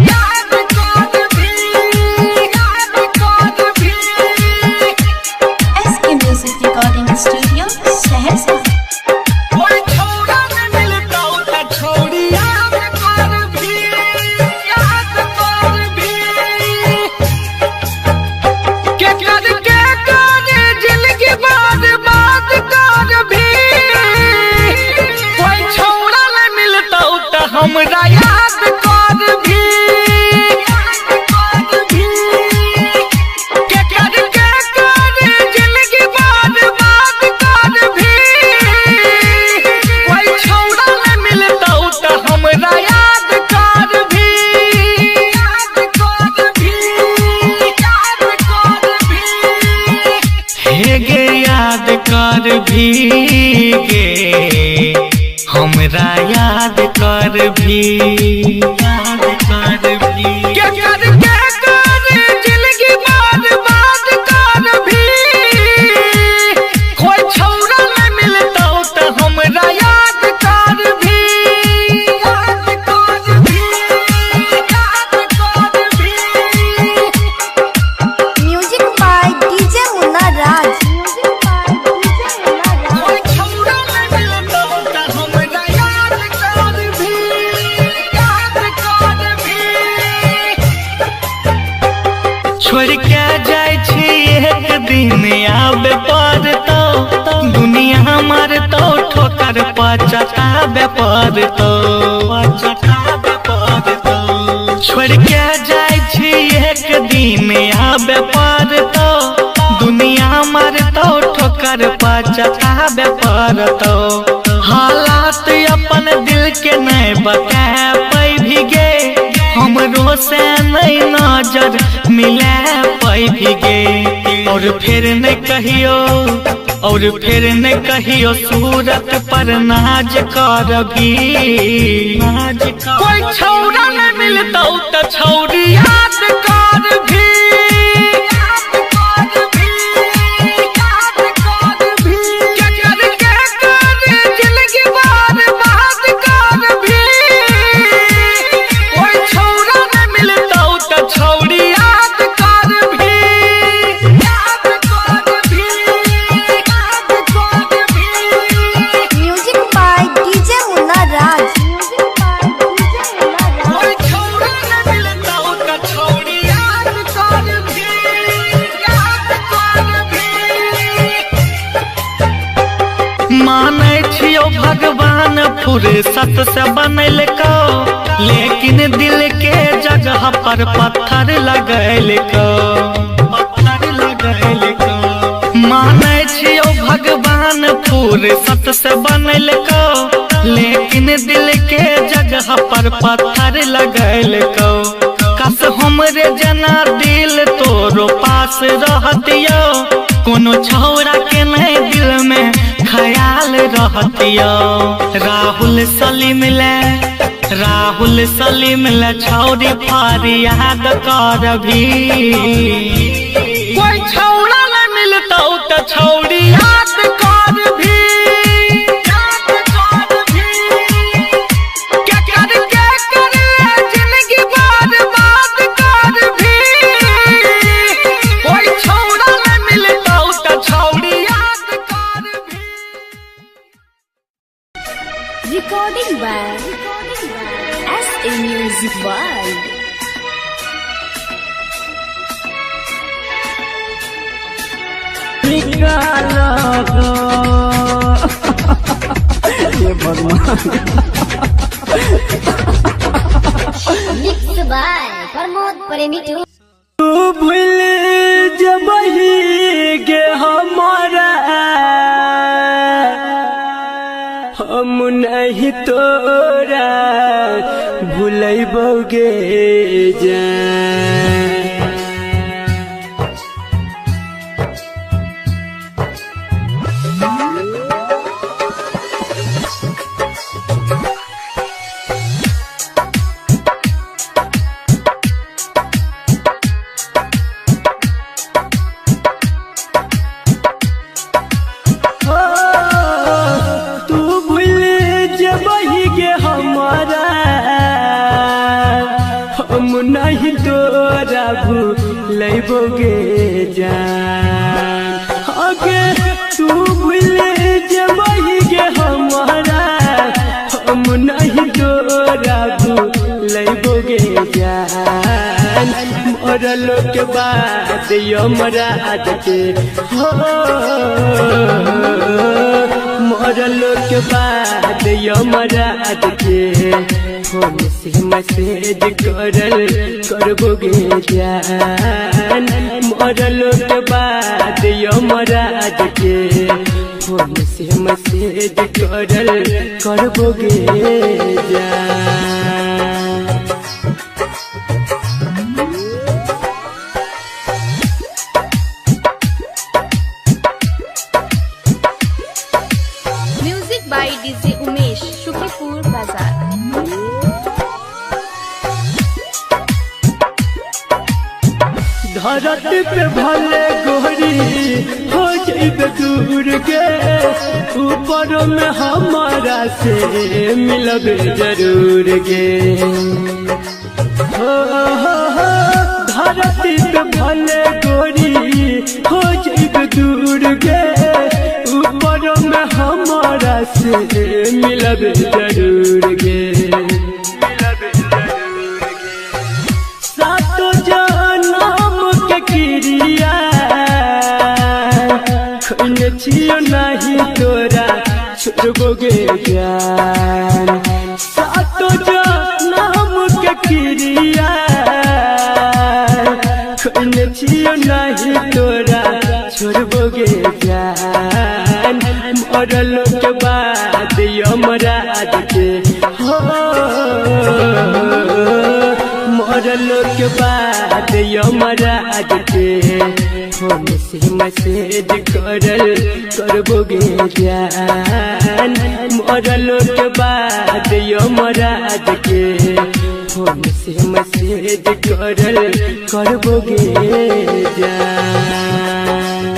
[SPEAKER 4] याद कर भी, याद कर भी।
[SPEAKER 3] SK Music Recording Studio, Saharsa.
[SPEAKER 4] कोई छोड़ा न मिलता त छोड़ी याद कर भी, याद कर भी। के कर जिंदगी बर्बाद कर भी। कोई छोड़ा न मिलता त हमरा याद कर भी, याद कर भी। के कर जिंदगी बर्बाद कर भी। कोई छोड़ा न मिलता त हमरा याद कर भी, याद कर भी, याद कर भी। हे गे याद कर भी गे हमरा याद कर भी, याद कर भी। के कर जिंदगी बर्बाद कर भी। कोई छोड़ा न मिलता त हमरा याद कर भी, याद कर भी, याद कर भी।
[SPEAKER 7] म्यूजिक बाय डीजे मुन्ना राज।
[SPEAKER 4] कोई छोड़ा न मिलता त हमरा याद कर भी, याद कर भी। छोड़ के जाय छी एक दिन आबे पड़तो। दुनिया मारतो ठोकर पचताबे पड़तो, पचताबे पड़तो। छोड़ के जाय छी एक दिन आबे पड़तो। दुनिया मारतो ठोकर पचताबे पड़तो। हालात अपन दिल के नहीं बता पाई भी गे। हमरो से नहीं नजर मिला पाई भी गे। और फिर न कहियो, और फिर न कहियो सूरत पर नाज कर भी, नाज कर। कोई छोड़ा न मिलता त छौड़ी याद कर भी, याद कर भी, याद कर भी। के कर जिंदगी बर्बाद कर भी। कोई छोड़ा न मिलता त छौड़ी याद कर भी, याद कर भी, याद कर भी।
[SPEAKER 7] म्यूजिक बाय डीजे मुन्ना राज।
[SPEAKER 4] कोई छोड़ा न मिलता त छौड़ी याद कर भी, याद कर भी। मानै छियो भगवान फुर्सत से बनैलको। लेकिन दिल के जगह पर पत्थर लगैलको, पत्थर लगैलको। मानै छियो भगवान फुर्सत से बनैलको। लेकिन दिल के जगह पर पत्थर लगैलको। कस हमरे जना दिल तोरो पास रहतियो। कोनो छौड़ा के नहीं दिल में ख्याल रहतियो। राहुल सलीम ले छौड़ी फरियाद कर भी। कोई छौड़ा न मिलता त छौड़ी याद कर भी, याद कर भी। के कर जिंदगी बर्बाद कर भी। कोई छौड़ा न मिलता त छौड़ी याद कर भी।
[SPEAKER 3] Recording by SK Music World.
[SPEAKER 7] Mix by Pramod Premi.
[SPEAKER 8] तू भूल जबही गे हमारा, हम नहीं तोरा भूलैबोगे जान।
[SPEAKER 11] नहीं तोरा भूलैबोगे जान आगे तू भूल जबही गे हमारा हम नहीं तोरा भूलैबोगे जान मरलो के बाद यमराज के हो मरलो के बाद यमराज के फोन से मैसेज करबोगे जान मरलो के बाद यमराज के फोन से मैसेज करबोगे जान।
[SPEAKER 1] Music by DJ Umesh Shukipur Bazar.
[SPEAKER 11] धरती पे भले गोरी हो जाइबे दूर के ऊपर में हमारा से मिलबे जरूर गे हो धरती पे भले गोरी हो जाइबे दूर के ऊपर में हमारा से मिलबे जरूर गे सातो जनम के क्रिया खोने छियो नहीं तोरा छोड़बोगे जान सातो जनम के क्रिया खोने छियो नहीं तोरा छोड़बोगे जान मरलो के बाद यमराज के हो मरलो के बाद यमराज के फोन से मैसेज करबोगे जान मरलो के बाद यमराज के फोन से मैसेज करबोगे जान।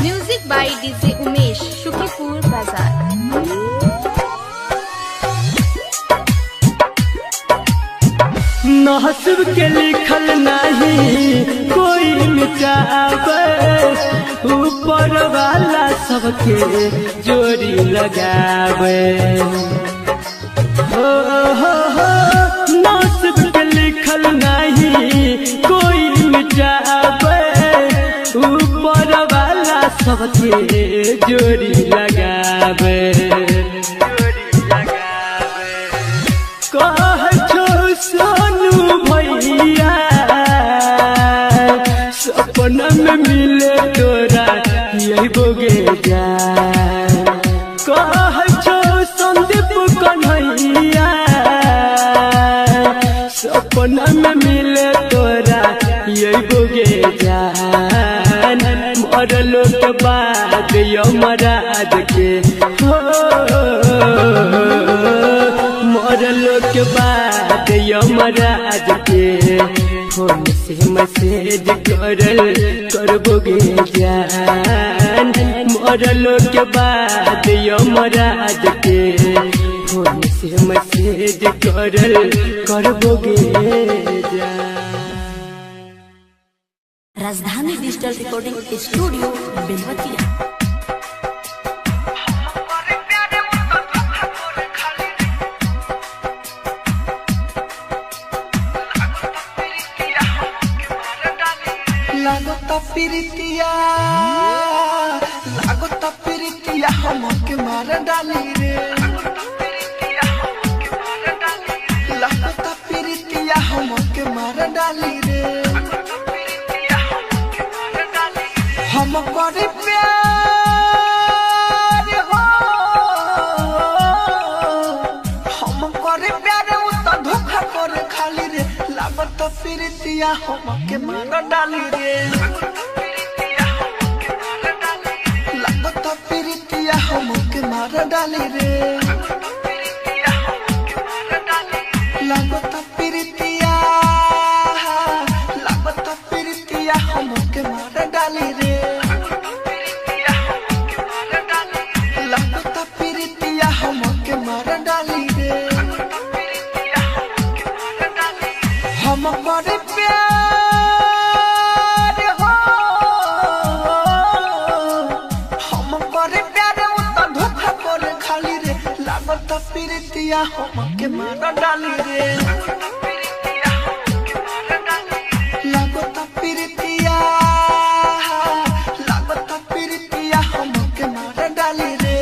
[SPEAKER 1] Music by DJ Umesh Shukipur Bazar.
[SPEAKER 11] नसीब के लिखल नहीं कोई मिटावे ऊपर वाला सबके जोड़ी लगावे हो नसीब के लिखल नहीं कोई मिटावे ऊपर वाला सबके जोड़ी लगावे कह सोनू भैया सपना में मिले तोरा यही बोगे जान कह संदीप कन्हैया सपना में मिले तोरा यही बोगे जान मरलो के बाद यमराज के हो मरलो के बाद यमराज के फोन से मैसेज करबोगे जान मरलो के बाद यमराज के फोन से मैसेज करबोगे जान।
[SPEAKER 3] राजधानी डिजिटल रिकॉर्डिंग स्टूडियो बेलवतिया।
[SPEAKER 4] लागता प्रीतिया हमके मार डाली रे लागता प्रीतिया हमके मार डाली रे हम करे प्यार हो हम करे प्यार उ तो धोखा करे खाली रे लागता प्रीतिया हमके मार डाली रे लागता प्रीतिया हमके मार डाली रे लागता प्रीतिया हमके मार डाली रे प्रीतिया हमके मार डाली रे लागता प्रीतिया हमके मार डाली रे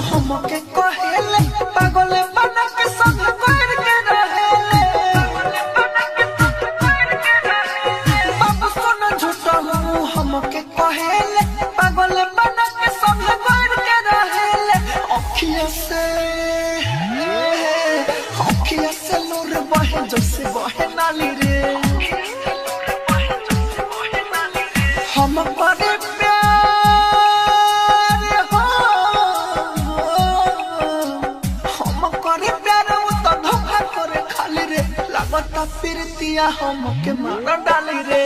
[SPEAKER 4] हमके कहेले पागल बना के संग कर के रहेले बाबू सोना झूठा हूँ हमके कहेले पागल बना के संग कर के रहेले अखियाँ से नूर बहे जैसे बहे नाली रे हम करे प्रीतिया हमके मार डाली रे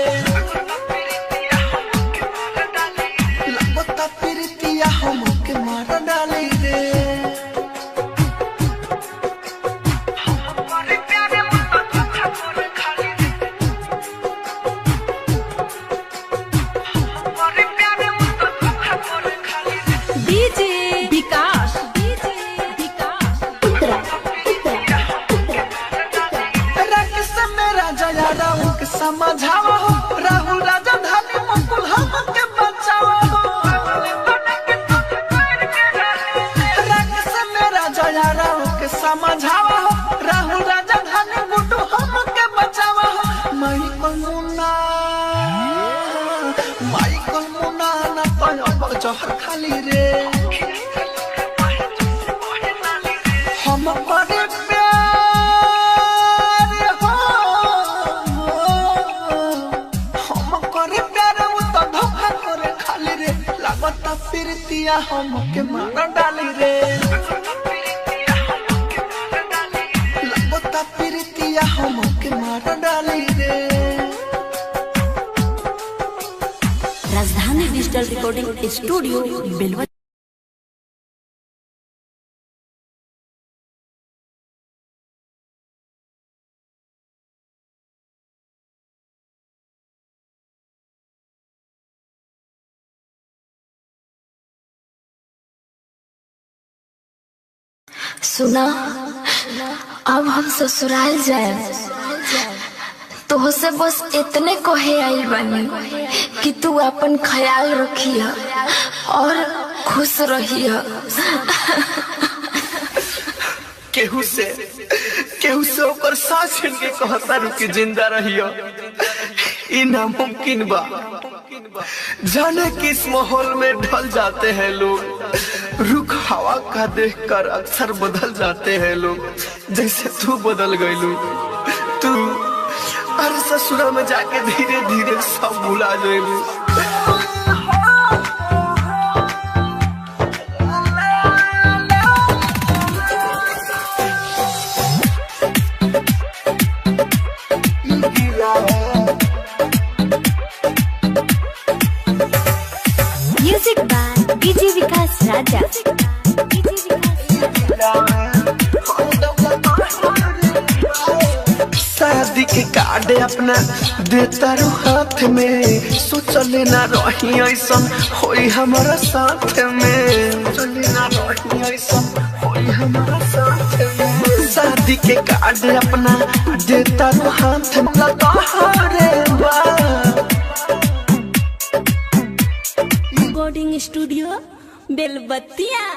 [SPEAKER 4] लगता प्रीतिया हमके मार डाली रे समझावा हो राहुल राजधानी मुकुल हमके बचावा हो रंग से मेरा जया राव के समझावा हो राहुल राजधानी गुड्डू हमके बचावा हो माइकल मुन्ना ना तो जहर खाली रे हम करे प्रीतिया हमके मार डाली रे लगता प्रीतिया हमके मार डाली रे
[SPEAKER 3] राजधानी डिजिटल रिकॉर्डिंग स्टूडियो बेलवा।
[SPEAKER 5] सुना अब हम ससुराल जाए तो से बस इतने कहे आई बनी कि तू अपन ख्याल रखिए और खुश रहिए।
[SPEAKER 2] केहू से ओकर सांस छीन के कहता रुकी जिंदा रहियो ई नामुमकिन बा। जाने किस माहौल में ढल जाते हैं लोग, रुख हवा का देखकर अक्सर बदल जाते हैं लोग। जैसे तू बदल गई तू हर ससुरा में जाके धीरे धीरे सब भुला जाएगी।
[SPEAKER 7] म्यूजिक बाय डीजे विकास राजा।
[SPEAKER 2] शादी के कार्ड अपना देता रू हाथ में, सोचले ना रही ऐसा होई हमारा साथ में, सोचले ना रही ऐसा होई हमारा साथ में। शादी के कार्ड अपना देता रू हाथ में लगा रे बा।
[SPEAKER 3] रिकॉर्डिंग स्टूडियो बेलबत्तिया।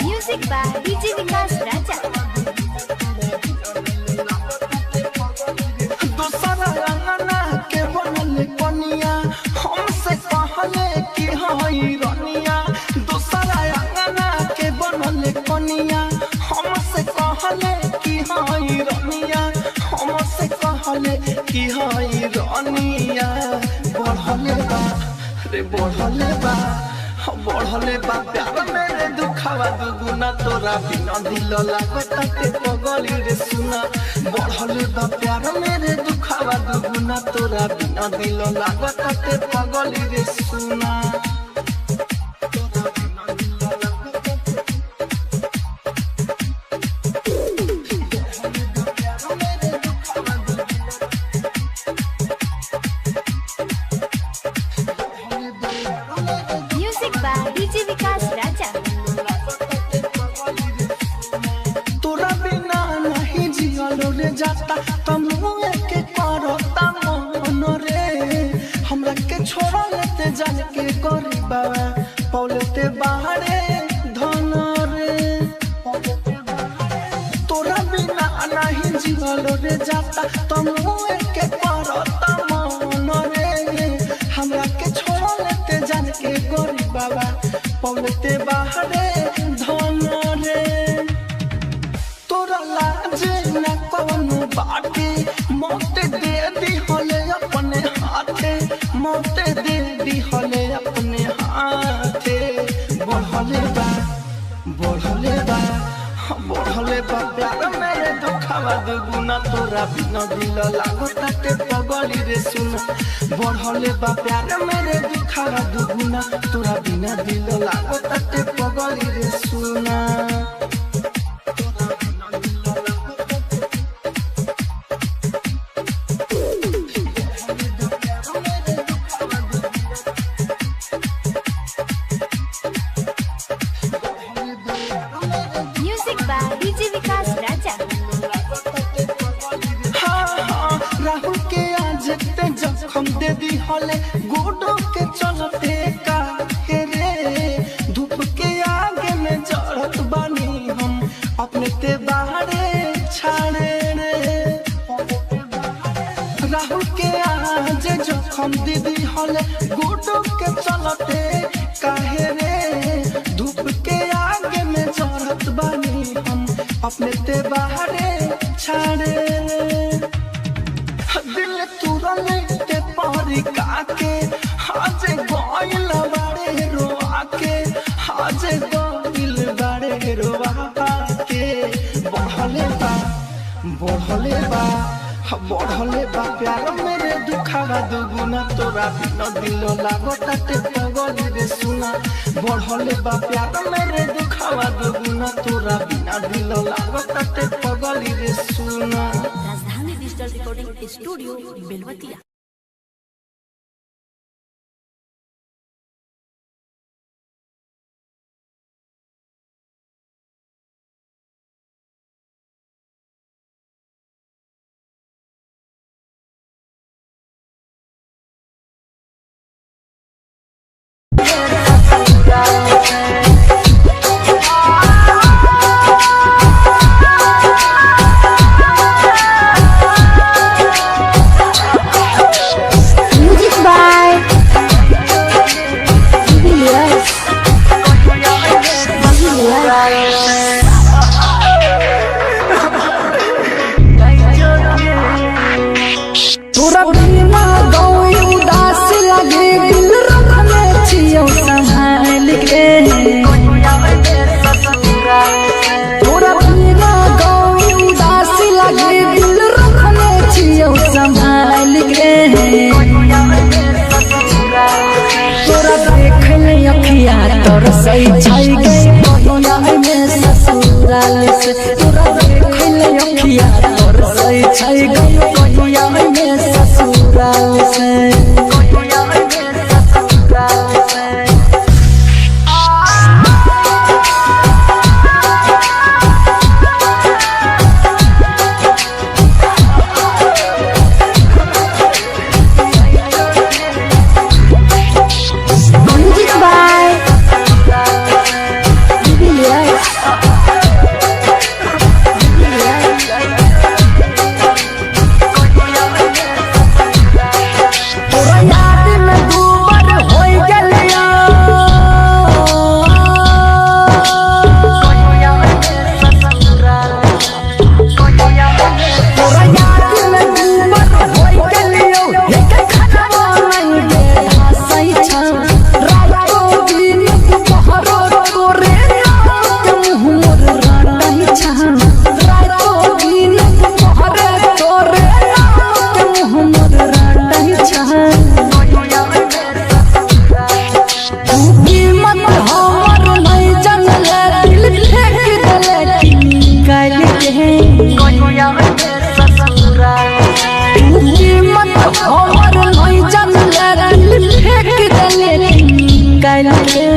[SPEAKER 7] म्यूजिक बाय डीजे विकास राजा।
[SPEAKER 4] दूसरा अंगना के बनल कनिया हमसे कहले कि हई रनिया। दूसरा अंगना के बनल की हई रानिया बढ़ले बा रे बढ़ले बा प्यार मेरे दुखावा दुगुना तोरा बिना दिल लागताटे पगली रे सुना बढ़ले बा प्यार मेरे दुखावा दुगुना तोरा बिना दिल लागताटे पगली रे सुना
[SPEAKER 1] डीजे विकास राजा।
[SPEAKER 4] तोरा बिना नहीं जियल रे जाता तमुए के करता मन रे हमरा के छोड़ लेते जान के गरीबा पौलते बाहरे धन रे तोरा बिना नहीं जियल रे जाता तमुए के करता मन रे हमरा के छोड़ लेते जान के गरीबा पौलते बाहरे धन रे तोरा लाज न कौनो बाटे मौत दे दी होले अपने हाथे मौत दे दी होले अपने हाथे बढ़ले बा प्यार मेरे दुखावा दुगुना तोरा बिना दिल लागताटे पगली रे सुना बढ़ले बा प्यार मेरे दुखावा दुगुना तोरा बिना दिल लागताटे पगली रे सुना
[SPEAKER 1] डीजे विकास राजा।
[SPEAKER 4] राहुल के आज ते जखम दे दी हले गोडो के चलते का रे धूप के आगे में जड़त बानी हम अपने ते बाहरे छाड़े रे राहुल के आज जखम दे दी हले गोडो के चलते काहे रे धूप के आगे में जड़त बानी हम अपने ते बाहरे छाड़े दिल तुरले ते पारी काके आज गोइल बाड़े रोआ के आज गोइल बाड़े रोआ के बढ़ले बा प्यार मेरे दुखावा दुगुना तोरा बिना दिल लागताटे पगली रे सुना बढ़ले बा प्यार मेरे दुखावा दुगुना तोरा बिना दिल लागताटे पगली रे सुना।
[SPEAKER 3] राजधानी डिजिटल रिकॉर्डिंग स्टूडियो बेलवतिया।
[SPEAKER 6] तोरा बिना गौई उदास लगे दिल रखने छियो संभाल के तोरा बिना गौई उदास लगे दिल रखने छियो संभाल के तोरा देखले अखिया तोर सही छई गई मोया में ससुराल से तोरा देखले अखिया तोर सही छई गई मोया में ससुराल से कीमत हमर नहीं जानले दिल फेंक देले निकाल के कहिया में ससुराल कीमत हमर नहीं जानले दिल फेंक देले निकाल के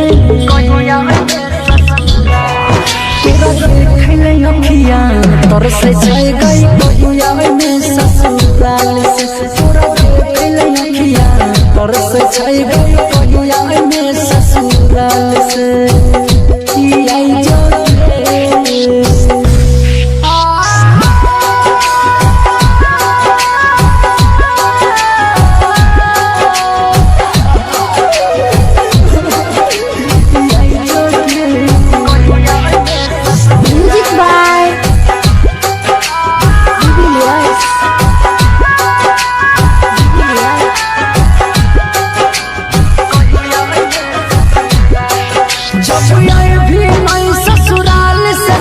[SPEAKER 6] कहिया में ससुराल तोरा देखले अखियां तोर से जाय गई कहिया में ससुराल से तोरा देखले अखियां तोर से जाय गई कहिया में ससुराल से आई जो
[SPEAKER 3] म्यूजिक बाय
[SPEAKER 6] जब आए भी मैं ससुराल से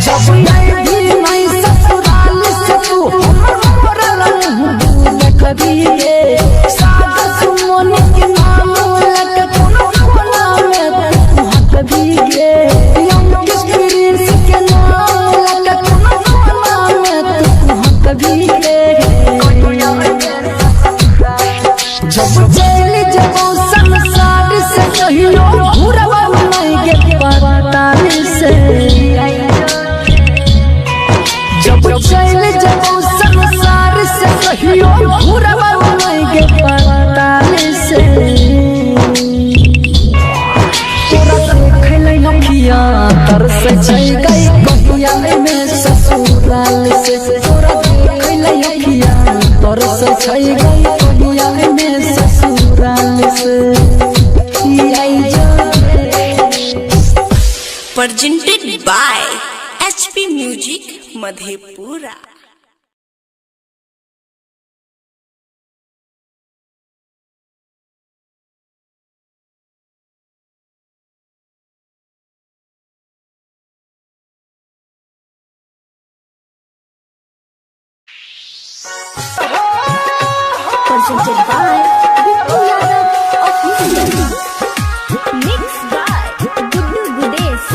[SPEAKER 6] जब आए भी मैं ससुराल से तू हमर कभी ये सादा सुमन के नाम लट कोना में तू कभी ये यंग एक्सपीरियंस के नाम लट कोना में तू कभी ये जब जेल जब संसार से कहियो घुरवा नहीं के पताल से जब जेल जब संसार से कहियो घुरवा नहीं के पताल से तोरा देखले अखिया तर से चल गई कहिया में ससुराल से तोरा देखले अखिया तर से चल गई कहिया में ससुराल से आई जो
[SPEAKER 12] presented by HP Music Madhepura।
[SPEAKER 3] presented by Bittu Yadav Official, mixed by Guddu Gudesh,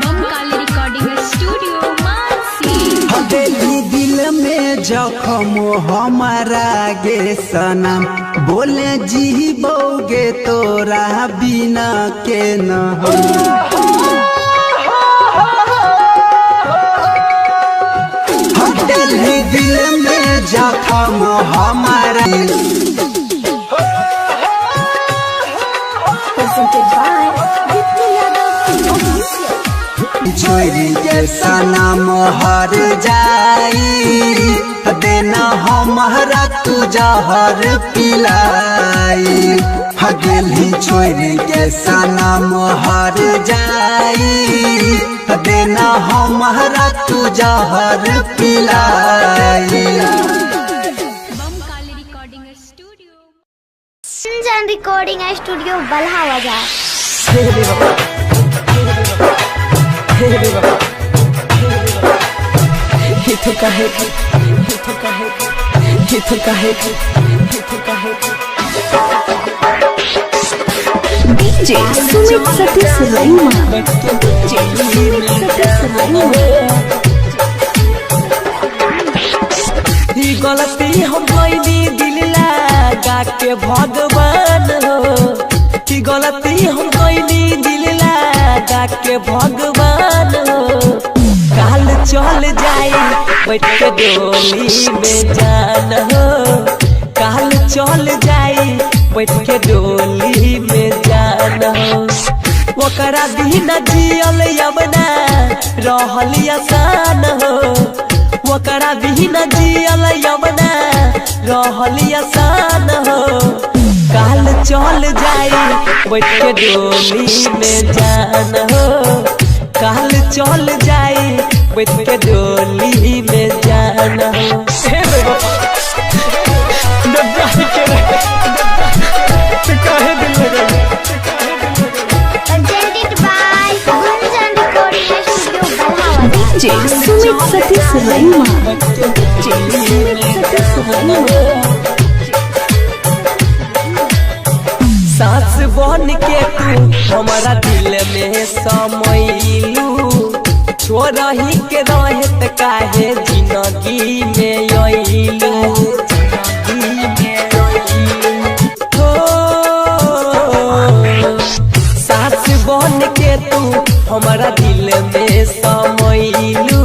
[SPEAKER 1] Bamkali recording studio Mansi.
[SPEAKER 10] हवेली दिल में जखम हमारा गे सनम बोले जी बोगे तोरा बिना के न हवेली दिल में जखम हमारा
[SPEAKER 3] presented by Bittu Yadav Official,
[SPEAKER 10] छोरी के सनम हर जाई देना हमारा तू जहर पिलाई हगेली छोरी के सनम हर जाई देना हमारा तू जहर पिलाई
[SPEAKER 1] बमकाली रिकॉर्डिंग स्टूडियो
[SPEAKER 7] गुंजन रिकॉर्डिंग स्टूडियो बल्हा बाजार।
[SPEAKER 6] ये तो कहे
[SPEAKER 3] DJ Sumit Satish Raima, DJ Sumit Satish Raima।
[SPEAKER 6] ही गलती हम कैली दिल लगा के भगवान हो ही गलती हम कैली दिल लगा के भगवान हो काल चल जाई बैठ के डोली में जान हो काल चल जाई बैठ के डोली में जान हो ओकरा बिना जियल यमना रहल आसान हो ओकरा बिना जियल यमना रहल आसान हो काल चल जाई बैठ के डोली में जान हो काल चल जाई बैठ के डोली में जान हो
[SPEAKER 7] Presented by Gunjan Recording Studio Balhawa।
[SPEAKER 3] DJ Sumit Satish Raima. DJ Sumit Satish Raima.
[SPEAKER 8] सास बन के तू हमारा दिल में समैलू छोड़ही के रहत काहे जिंदगी में अइलू हो सास बन के तू हमारा दिल में समैलू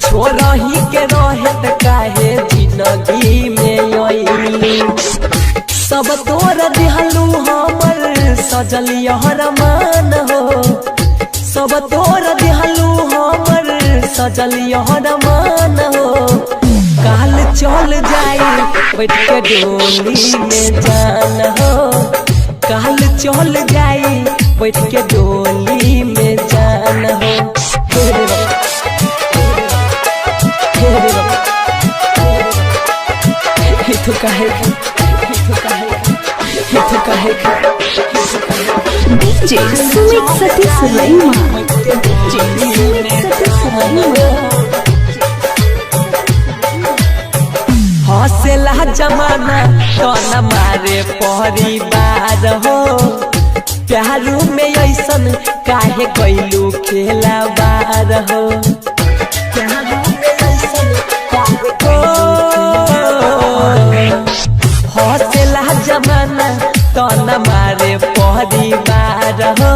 [SPEAKER 8] छोड़ही के रहत काहे जिंदगी में अइलू सब तोर दिहलू हमर सजल यहर मान हो सब तोर दिहलू हमर सजल यहर मान हो काल चल जाई बैठ के डोली में जान हो काल चल जाई बैठ के डोली में जान हो तो काहे
[SPEAKER 3] DJ Sumit Satish Raima. DJ Sumit Satish Raima.
[SPEAKER 8] हौसला जमाना तो न मारे परिवार हो प्यारू में ऐसन काहे कैलू खेला बार हो प्यारू में ऐसन काहे हौसला जमाना तो न मारे परिवार हो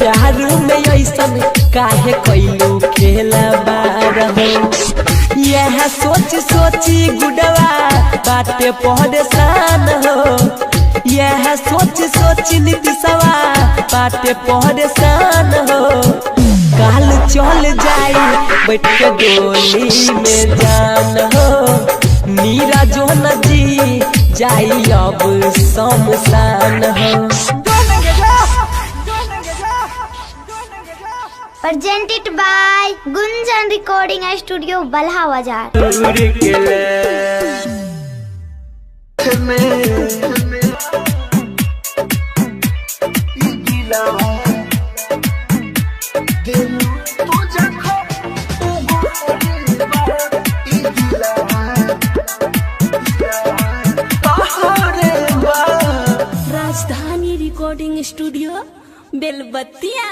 [SPEAKER 8] प्यारू में ऐसन काहे कैलू खेला बार हो यह सोच सोची गुडवा बाटे परेशान हो यह सोच सोची नीतीशवा बाटे परेशान हो काल चल जाई बैठ के डोली में जान हो मीरा जो नदी जाई अब शमशान हो
[SPEAKER 7] Presented by Gunjan Recording Studio Balha Bazaar.
[SPEAKER 12] राजधानी रिकॉर्डिंग स्टूडियो बेलबत्तिया।